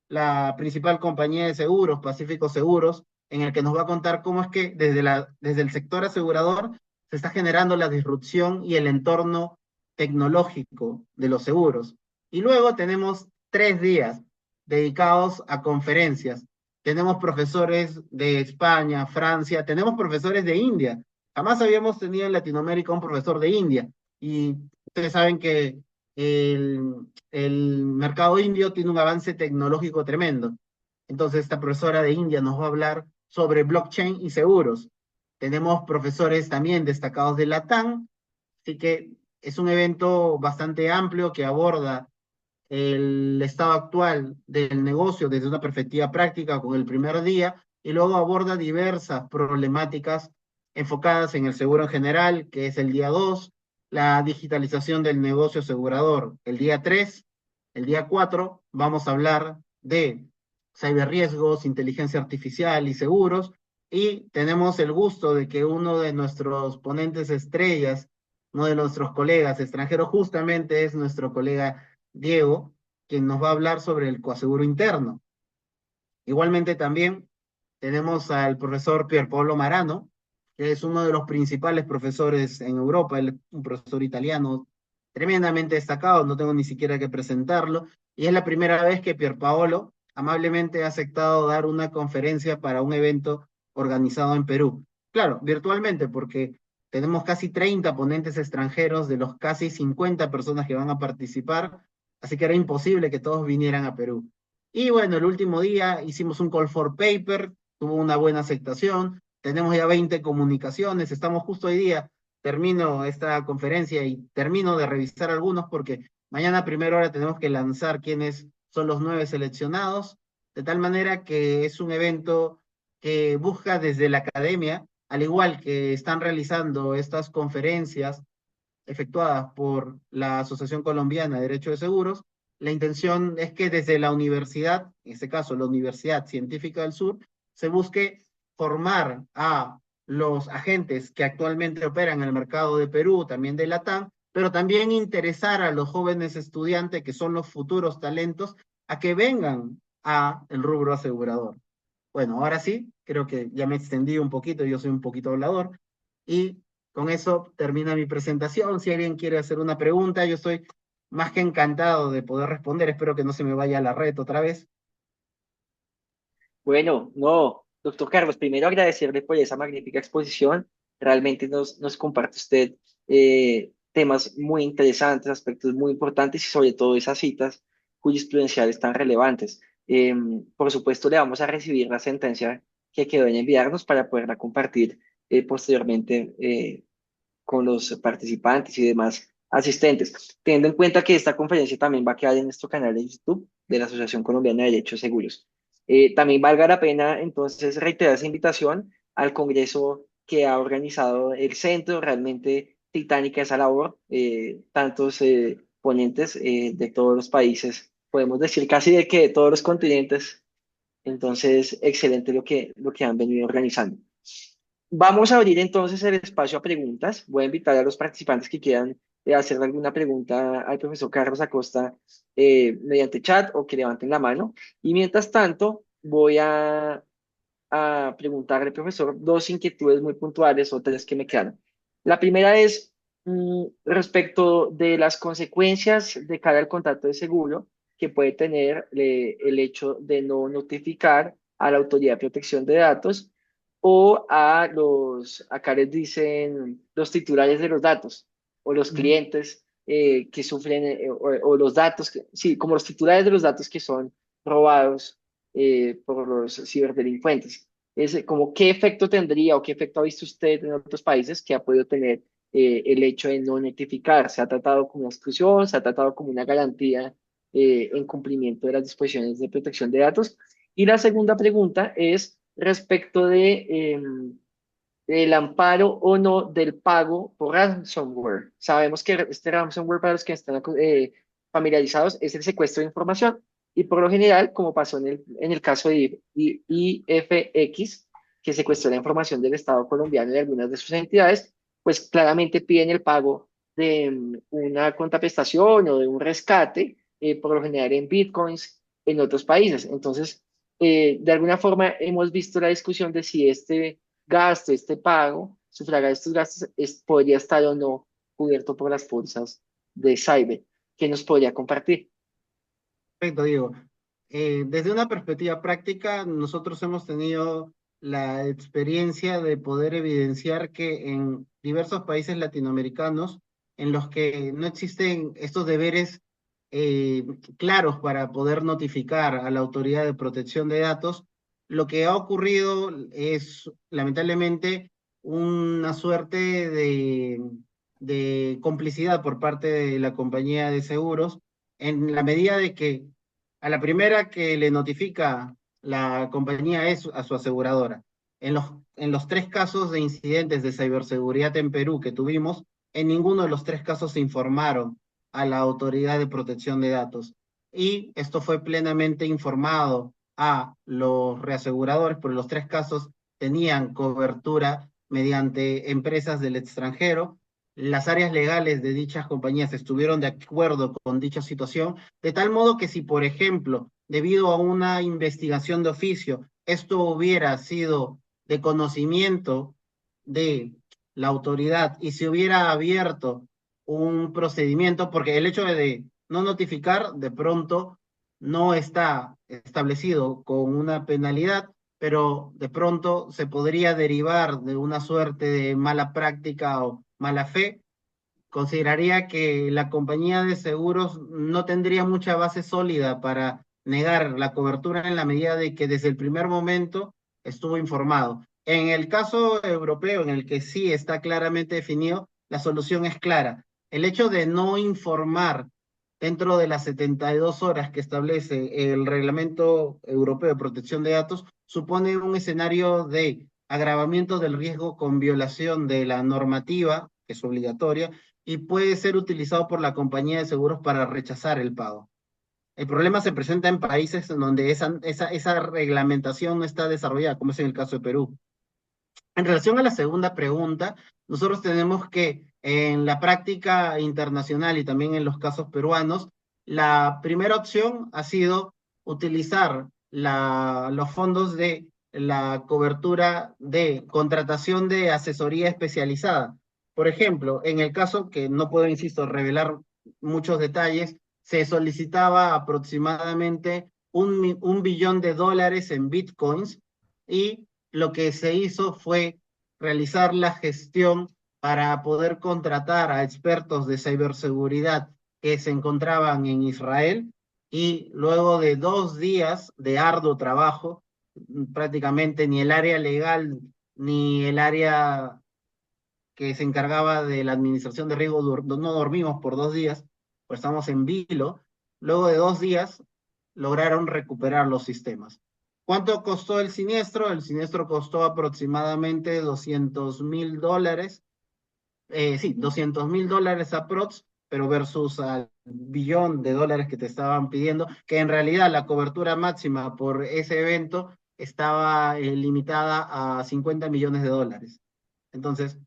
la principal compañía de seguros, Pacífico Seguros, en el que nos va a contar cómo es que desde el sector asegurador se está generando la disrupción y el entorno tecnológico de los seguros. Y luego tenemos 3 días dedicados a conferencias. Tenemos profesores de España, Francia, tenemos profesores de India. Jamás habíamos tenido en Latinoamérica un profesor de India. Y ustedes saben que el mercado indio tiene un avance tecnológico tremendo. Entonces, esta profesora de India nos va a hablar sobre blockchain y seguros. Tenemos profesores también destacados de Latam, así que es un evento bastante amplio que aborda el estado actual del negocio desde una perspectiva práctica con el primer día y luego aborda diversas problemáticas enfocadas en el seguro en general, que es el día 2, la digitalización del negocio asegurador, el día 3, el día 4 vamos a hablar de ciberriesgos, inteligencia artificial y seguros, y tenemos el gusto de que uno de nuestros ponentes estrellas, uno de nuestros colegas extranjeros, justamente es nuestro colega Diego, quien nos va a hablar sobre el coaseguro interno. Igualmente también tenemos al profesor Pierpaolo Marano, que es uno de los principales profesores en Europa, él es un profesor italiano tremendamente destacado, no tengo ni siquiera que presentarlo, y es la primera vez que Pierpaolo amablemente ha aceptado dar una conferencia para un evento organizado en Perú. Claro, virtualmente, porque tenemos casi 30 ponentes extranjeros de los casi 50 personas que van a participar, así que era imposible que todos vinieran a Perú. Y bueno, el último día hicimos un call for paper, tuvo una buena aceptación, tenemos ya 20 comunicaciones, estamos justo hoy día, termino esta conferencia y termino de revisar algunos porque mañana a primera hora tenemos que lanzar quiénes son los 9 seleccionados, de tal manera que es un evento que busca desde la academia, al igual que están realizando estas conferencias efectuadas por la Asociación Colombiana de Derecho de Seguros, la intención es que desde la universidad, en este caso la Universidad Científica del Sur, se busque formar a los agentes que actualmente operan en el mercado de Perú, también de Latam, pero también interesar a los jóvenes estudiantes que son los futuros talentos a que vengan a el rubro asegurador. Bueno, ahora sí, creo que ya me extendí un poquito, yo soy un poquito hablador, y con eso termina mi presentación. Si alguien quiere hacer una pregunta, yo estoy más que encantado de poder responder. Espero que no se me vaya la red otra vez. Bueno, no, doctor Carlos, primero agradecerle por esa magnífica exposición. Realmente nos comparte usted temas muy interesantes, aspectos muy importantes y sobre todo esas citas jurisprudenciales tan relevantes. Por supuesto, le vamos a recibir la sentencia que quedó en enviarnos para poderla compartir posteriormente con los participantes y demás asistentes, teniendo en cuenta que esta conferencia también va a quedar en nuestro canal de YouTube de la Asociación Colombiana de Derechos Seguros. También valga la pena entonces reiterar esa invitación al Congreso que ha organizado el centro, realmente titánica esa labor, tantos ponentes de todos los países, podemos decir casi de que de todos los continentes, entonces excelente lo que han venido organizando. Vamos a abrir entonces el espacio a preguntas. Voy a invitar a los participantes que quieran hacer alguna pregunta al profesor Carlos Acosta mediante chat o que levanten la mano. Y mientras tanto, voy a preguntarle al profesor dos inquietudes muy puntuales o tres que me quedan. La primera es respecto de las consecuencias de cara al contrato de seguro que puede tener el hecho de no notificar a la Autoridad de Protección de Datos o acá les dicen los titulares de los datos o los Ujú. clientes que sufren o los datos, sí, como los titulares de los datos que son robados por los ciberdelincuentes. Es como qué efecto tendría o qué efecto ha visto usted en otros países que ha podido tener el hecho de no notificar. ¿Se ha tratado como una exclusión? ¿Se ha tratado como una garantía en cumplimiento de las disposiciones de protección de datos? Y la segunda pregunta es respecto de el amparo o no del pago por ransomware. Sabemos que este ransomware, para los que están familiarizados, es el secuestro de información. Y por lo general, como pasó en el caso de IFX, que secuestró la información del Estado colombiano y de algunas de sus entidades, pues claramente piden el pago de una contraprestación o de un rescate, por lo general en bitcoins, en otros países. Entonces, de alguna forma hemos visto la discusión de si este gasto, este pago, sufragar estos gastos podría estar o no cubierto por las pólizas de cyber. ¿Qué nos podría compartir? Perfecto, Diego. Desde una perspectiva práctica, nosotros hemos tenido la experiencia de poder evidenciar que en diversos países latinoamericanos, en los que no existen estos deberes eh, claros para poder notificar a la autoridad de protección de datos, lo que ha ocurrido es lamentablemente una suerte de complicidad por parte de la compañía de seguros en la medida de que a la primera que le notifica la compañía es a su aseguradora. En los tres casos de incidentes de ciberseguridad en Perú que tuvimos, en ninguno de los tres casos se informaron a la Autoridad de Protección de Datos. Y esto fue plenamente informado a los reaseguradores, porque los tres casos tenían cobertura mediante empresas del extranjero. Las áreas legales de dichas compañías estuvieron de acuerdo con dicha situación, de tal modo que si, por ejemplo, debido a una investigación de oficio, esto hubiera sido de conocimiento de la autoridad y se hubiera abierto un procedimiento, porque el hecho de no notificar de pronto no está establecido con una penalidad, pero de pronto se podría derivar de una suerte de mala práctica o mala fe. Consideraría que la compañía de seguros no tendría mucha base sólida para negar la cobertura en la medida de que desde el primer momento estuvo informado. En el caso europeo, en el que sí está claramente definido, la solución es clara. El hecho de no informar dentro de las 72 horas que establece el Reglamento Europeo de Protección de Datos supone un escenario de agravamiento del riesgo con violación de la normativa, que es obligatoria, y puede ser utilizado por la compañía de seguros para rechazar el pago. El problema se presenta en países en donde esa reglamentación no está desarrollada, como es en el caso de Perú. En relación a la segunda pregunta, nosotros tenemos que en la práctica internacional y también en los casos peruanos, la primera opción ha sido utilizar los fondos de la cobertura de contratación de asesoría especializada. Por ejemplo, en el caso que no puedo, insisto, revelar muchos detalles, se solicitaba aproximadamente un billón de dólares en bitcoins y lo que se hizo fue realizar la gestión para poder contratar a expertos de ciberseguridad que se encontraban en Israel y luego de 2 días de arduo trabajo, prácticamente ni el área legal ni el área que se encargaba de la administración de riesgo no dormimos por 2 días, pues estamos en vilo. Luego de 2 días lograron recuperar los sistemas. ¿Cuánto costó el siniestro? El siniestro costó aproximadamente $200,000. Sí, $200,000 aprox, pero versus al billón de dólares que te estaban pidiendo, que en realidad la cobertura máxima por ese evento estaba limitada a $50 millones. Entonces,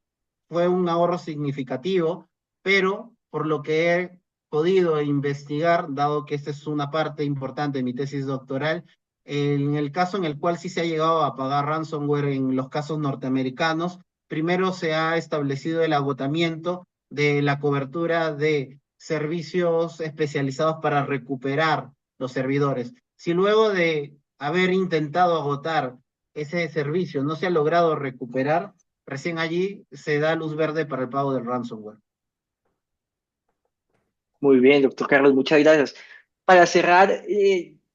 fue un ahorro significativo, pero por lo que he podido investigar, dado que esta es una parte importante de mi tesis doctoral, en el caso en el cual sí se ha llegado a pagar ransomware en los casos norteamericanos, primero se ha establecido el agotamiento de la cobertura de servicios especializados para recuperar los servidores. Si luego de haber intentado agotar ese servicio no se ha logrado recuperar, recién allí se da luz verde para el pago del ransomware. Muy bien, doctor Carlos, muchas gracias. Para cerrar,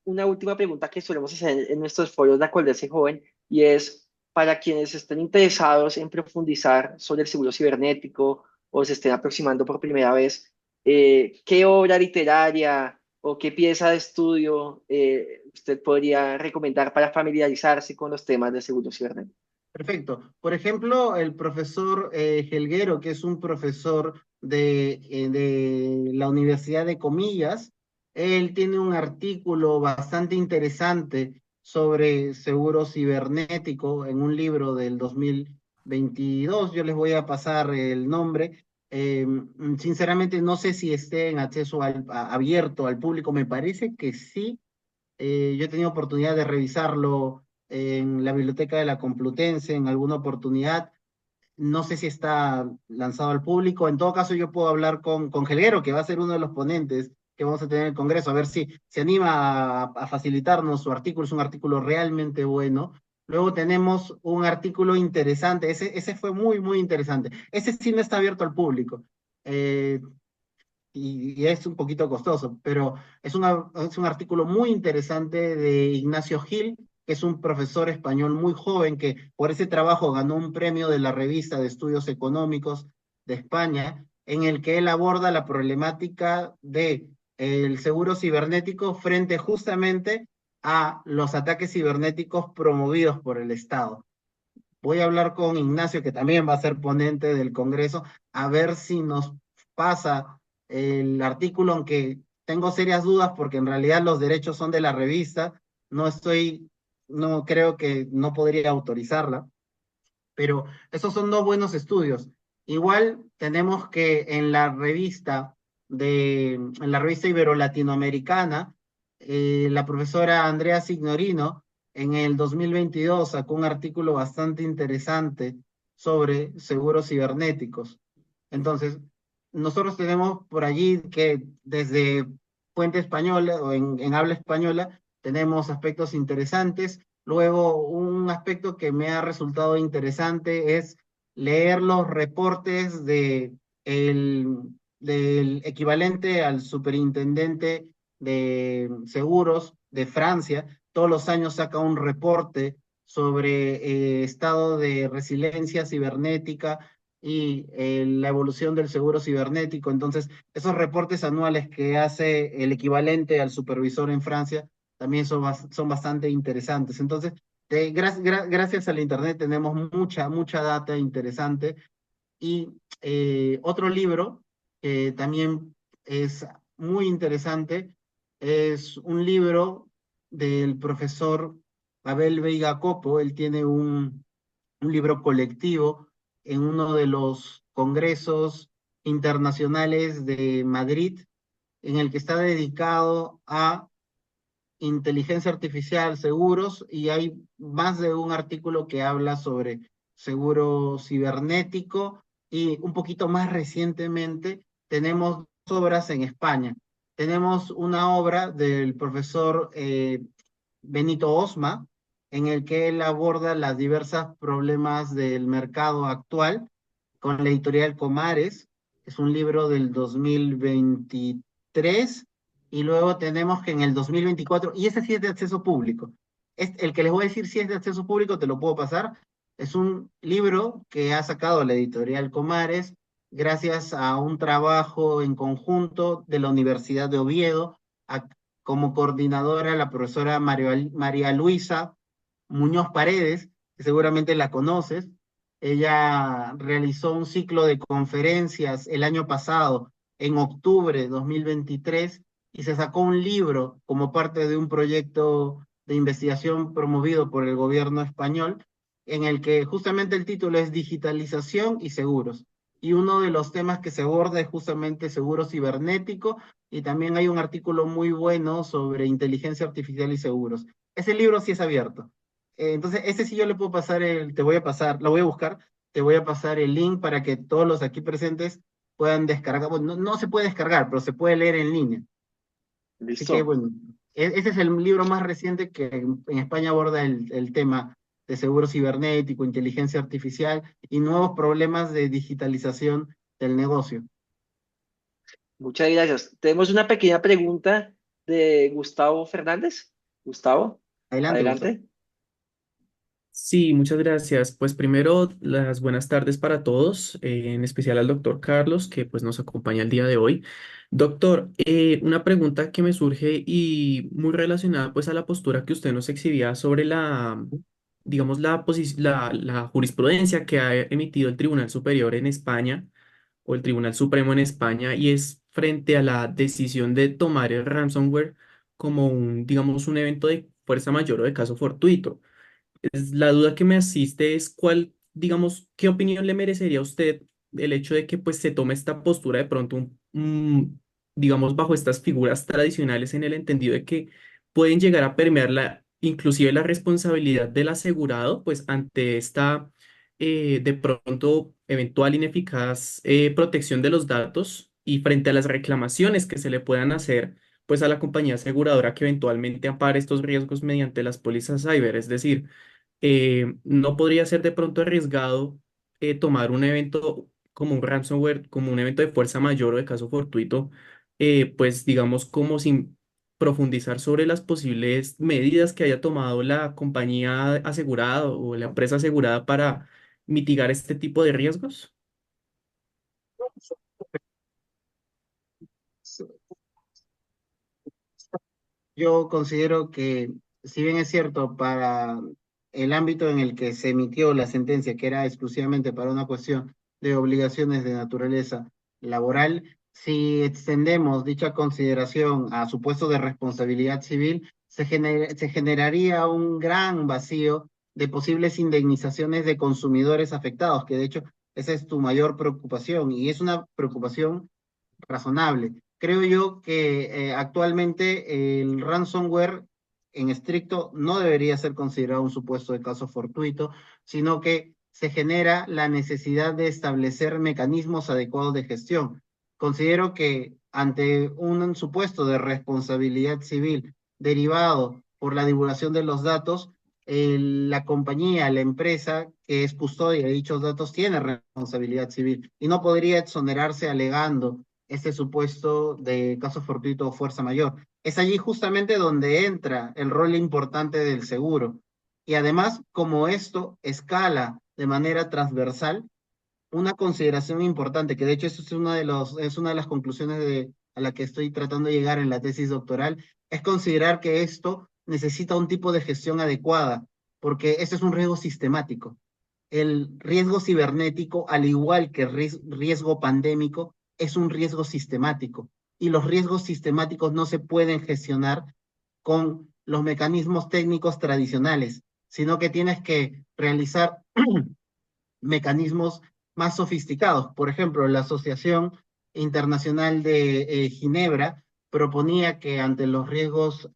una última pregunta que solemos hacer en nuestros foros de Acordarse Joven y es para quienes estén interesados en profundizar sobre el seguro cibernético o se estén aproximando por primera vez, ¿qué obra literaria o qué pieza de estudio usted podría recomendar para familiarizarse con los temas de seguro cibernético? Perfecto. Por ejemplo, el profesor Helguero, que es un profesor de la Universidad de Comillas, él tiene un artículo bastante interesante sobre seguro cibernético en un libro del 2022. Yo les voy a pasar el nombre. Sinceramente, no sé si esté en acceso abierto al público. Me parece que sí. Yo he tenido oportunidad de revisarlo en la Biblioteca de la Complutense en alguna oportunidad. no sé si está lanzado al público. En todo caso, yo puedo hablar con Gelguero, que va a ser uno de los ponentes que vamos a tener en el Congreso, a ver si se anima a facilitarnos su artículo. Es un artículo realmente bueno. Luego tenemos un artículo interesante, ese fue muy, muy interesante. Ese sí no está abierto al público. Eh, y es un poquito costoso, pero es un artículo muy interesante de Ignacio Gil, que es un profesor español muy joven que por ese trabajo ganó un premio de la revista de estudios económicos de España, en el que él aborda la problemática de el seguro cibernético frente justamente a los ataques cibernéticos promovidos por el Estado. Voy a hablar con Ignacio, que también va a ser ponente del Congreso, a ver si nos pasa el artículo, aunque tengo serias dudas porque en realidad los derechos son de la revista, no creo que no podría autorizarla, pero esos son dos buenos estudios. Igual tenemos que en la revista Ibero-Latinoamericana, la profesora Andrea Signorino en el 2022 sacó un artículo bastante interesante sobre seguros cibernéticos. Entonces, nosotros tenemos por allí que desde fuente española o en habla española tenemos aspectos interesantes. Luego, un aspecto que me ha resultado interesante es leer los reportes del equivalente al superintendente de seguros de Francia. Todos los años saca un reporte sobre estado de resiliencia cibernética y la evolución del seguro cibernético. Entonces, esos reportes anuales que hace el equivalente al supervisor en Francia también son bastante interesantes. Entonces, gracias al Internet tenemos mucha data interesante. Y otro libro que también es muy interesante es un libro del profesor Abel Veiga Copo. Él tiene un libro colectivo en uno de los congresos internacionales de Madrid, en el que está dedicado a inteligencia artificial, seguros, y hay más de un artículo que habla sobre seguro cibernético y un poquito más recientemente tenemos obras en España. Tenemos una obra del profesor Benito Osma, en el que él aborda las diversas problemas del mercado actual con la editorial Comares. Es un libro del 2023 y luego tenemos que en el 2024, y ese sí es de acceso público. El que les voy a decir si es de acceso público, te lo puedo pasar. Es un libro que ha sacado la editorial Comares gracias a un trabajo en conjunto de la Universidad de Oviedo, a, como coordinadora la profesora María Luisa Muñoz Paredes, que seguramente la conoces. Ella realizó un ciclo de conferencias el año pasado, en octubre de 2023, y se sacó un libro como parte de un proyecto de investigación promovido por el gobierno español, en el que justamente el título es Digitalización y Seguros. Y uno de los temas que se aborda es justamente seguro cibernético, y también hay un artículo muy bueno sobre inteligencia artificial y seguros. Ese libro sí es abierto. Entonces, ese sí yo le puedo pasar te voy a pasar, lo voy a buscar, te voy a pasar el link para que todos los aquí presentes puedan descargar. Bueno, no se puede descargar, pero se puede leer en línea. Así que, Listo. bueno, ese es el libro más reciente que en España aborda el tema de seguro cibernético, inteligencia artificial y nuevos problemas de digitalización del negocio. Muchas gracias. Tenemos una pequeña pregunta de Gustavo Fernández. Gustavo, Adelante, Gustavo. adelante. Sí, muchas gracias. Pues primero, las buenas tardes para todos, en especial al doctor Carlos, que pues nos acompaña el día de hoy. Doctor, una pregunta que me surge y muy relacionada pues a la postura que usted nos exhibía sobre digamos, la jurisprudencia que ha emitido el Tribunal Superior en España o el Tribunal Supremo en España y es frente a la decisión de tomar el ransomware como digamos, un evento de fuerza mayor o de caso fortuito. La duda que me asiste es cuál, digamos, qué opinión le merecería a usted el hecho de que pues se tome esta postura de pronto, digamos, bajo estas figuras tradicionales en el entendido de que pueden llegar a permear inclusive la responsabilidad del asegurado, pues ante esta de pronto eventual ineficaz protección de los datos y frente a las reclamaciones que se le puedan hacer pues a la compañía aseguradora que eventualmente ampare estos riesgos mediante las pólizas cyber. Es decir, no podría ser de pronto arriesgado tomar un evento como un ransomware, como un evento de fuerza mayor o de caso fortuito, pues digamos como sin profundizar sobre las posibles medidas que haya tomado la compañía asegurada o la empresa asegurada para mitigar este tipo de riesgos. Yo considero que, si bien es cierto, para el ámbito en el que se emitió la sentencia, que era exclusivamente para una cuestión de obligaciones de naturaleza laboral, si extendemos dicha consideración a supuestos de responsabilidad civil, se generaría un gran vacío de posibles indemnizaciones de consumidores afectados, que de hecho esa es tu mayor preocupación y es una preocupación razonable. Creo yo que actualmente el ransomware en estricto no debería ser considerado un supuesto de caso fortuito, sino que se genera la necesidad de establecer mecanismos adecuados de gestión. Considero que ante un supuesto de responsabilidad civil derivado por la divulgación de los datos, la compañía, la empresa que es custodia de dichos datos tiene responsabilidad civil y no podría exonerarse alegando este supuesto de caso fortuito o fuerza mayor. Es allí justamente donde entra el rol importante del seguro. Y además, como esto escala de manera transversal, una consideración importante, que de hecho eso es es una de las conclusiones a la que estoy tratando de llegar en la tesis doctoral, es considerar que esto necesita un tipo de gestión adecuada, porque este es un riesgo sistemático. El riesgo cibernético, al igual que el riesgo pandémico, es un riesgo sistemático. Y los riesgos sistemáticos no se pueden gestionar con los mecanismos técnicos tradicionales, sino que tienes que realizar mecanismos más sofisticados. Por ejemplo, la Asociación Internacional de Ginebra proponía que ante los riesgos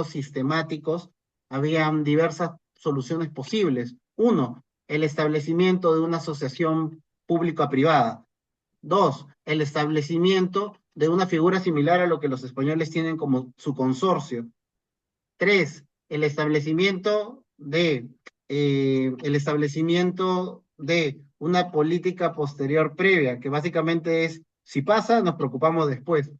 sistemáticos, habían diversas soluciones posibles. Uno, el establecimiento de una asociación pública-privada. Dos, el establecimiento de una figura similar a lo que los españoles tienen como su consorcio. Tres, el establecimiento de una política posterior previa, que básicamente es, si pasa, nos preocupamos después.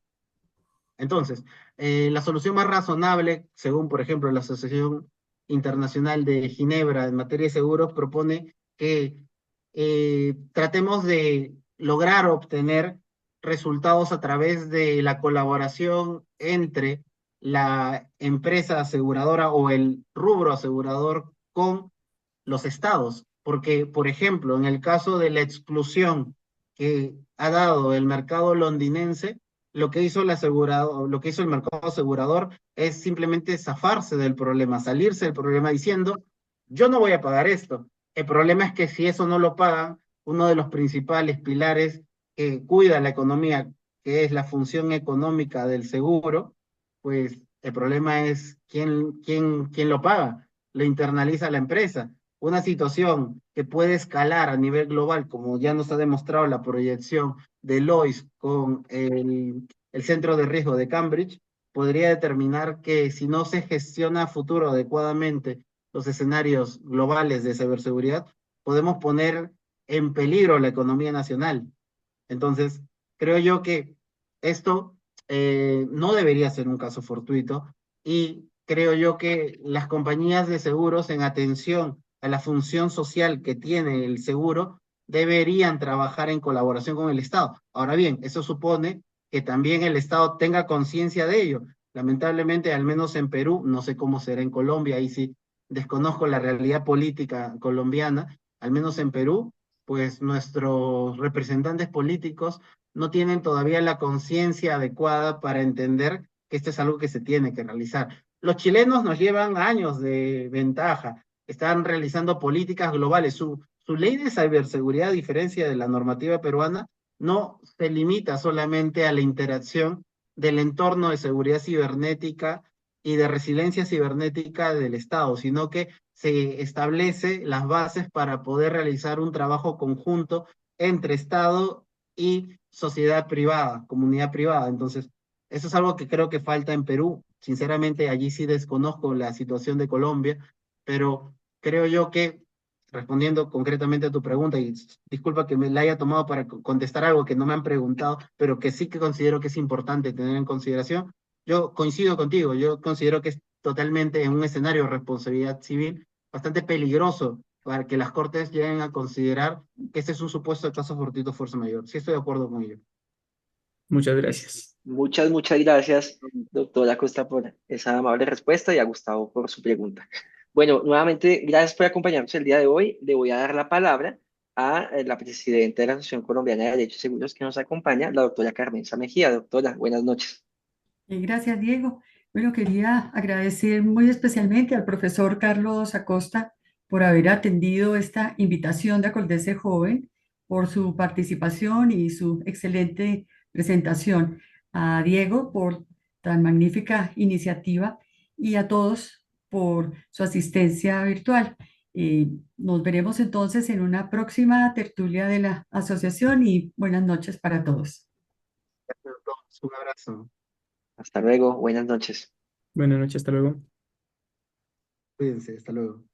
Entonces, la solución más razonable, según por ejemplo la Asociación Internacional de Ginebra en materia de seguros, propone que tratemos de lograr obtener resultados a través de la colaboración entre la empresa aseguradora o el rubro asegurador con los estados, porque, por ejemplo, en el caso de la exclusión que ha dado el mercado londinense, lo que hizo el mercado asegurador es simplemente zafarse del problema, salirse del problema diciendo, yo no voy a pagar esto. El problema es que si eso no lo pagan, uno de los principales pilares que cuida la economía, que es la función económica del seguro, pues el problema es quién lo paga, lo internaliza la empresa. Una situación que puede escalar a nivel global, como ya nos ha demostrado la proyección de Lois con el Centro de Riesgo de Cambridge, podría determinar que si no se gestiona a futuro adecuadamente los escenarios globales de ciberseguridad, podemos poner en peligro la economía nacional. Entonces, creo yo que esto no debería ser un caso fortuito y creo yo que las compañías de seguros, en atención a la función social que tiene el seguro, deberían trabajar en colaboración con el Estado. Ahora bien, eso supone que también el Estado tenga conciencia de ello. Lamentablemente, al menos en Perú, no sé cómo será en Colombia, ahí sí desconozco la realidad política colombiana, al menos en Perú, pues nuestros representantes políticos no tienen todavía la conciencia adecuada para entender que esto es algo que se tiene que realizar. Los chilenos nos llevan años de ventaja, están realizando políticas globales. Su ley de ciberseguridad, a diferencia de la normativa peruana, no se limita solamente a la interacción del entorno de seguridad cibernética y de resiliencia cibernética del Estado, sino que se establece las bases para poder realizar un trabajo conjunto entre Estado y sociedad privada, comunidad privada. Entonces, eso es algo que creo que falta en Perú. Sinceramente, allí sí desconozco la situación de Colombia, pero creo yo que, respondiendo concretamente a tu pregunta, y disculpa que me la haya tomado para contestar algo que no me han preguntado, pero que sí que considero que es importante tener en consideración, yo coincido contigo, yo considero que es totalmente en un escenario de responsabilidad civil bastante peligroso para que las cortes lleguen a considerar que este es un supuesto de caso fortuito fuerza mayor. Sí estoy de acuerdo con ello. Muchas gracias. Muchas gracias, doctora Costa, por esa amable respuesta y a Gustavo por su pregunta. Bueno, nuevamente, gracias por acompañarnos el día de hoy. Le voy a dar la palabra a la presidenta de la Asociación Colombiana de Derechos Seguros que nos acompaña, la doctora Carmen Mejía. Doctora, buenas noches. Gracias, Diego. Bueno, quería agradecer muy especialmente al profesor Carlos Acosta por haber atendido esta invitación de Acordece Joven, por su participación y su excelente presentación. A Diego por tan magnífica iniciativa y a todos por su asistencia virtual. Nos veremos entonces en una próxima tertulia de la asociación y buenas noches para todos. Gracias a todos. Un abrazo. Hasta luego, buenas noches. Buenas noches, hasta luego. Cuídense. Hasta luego.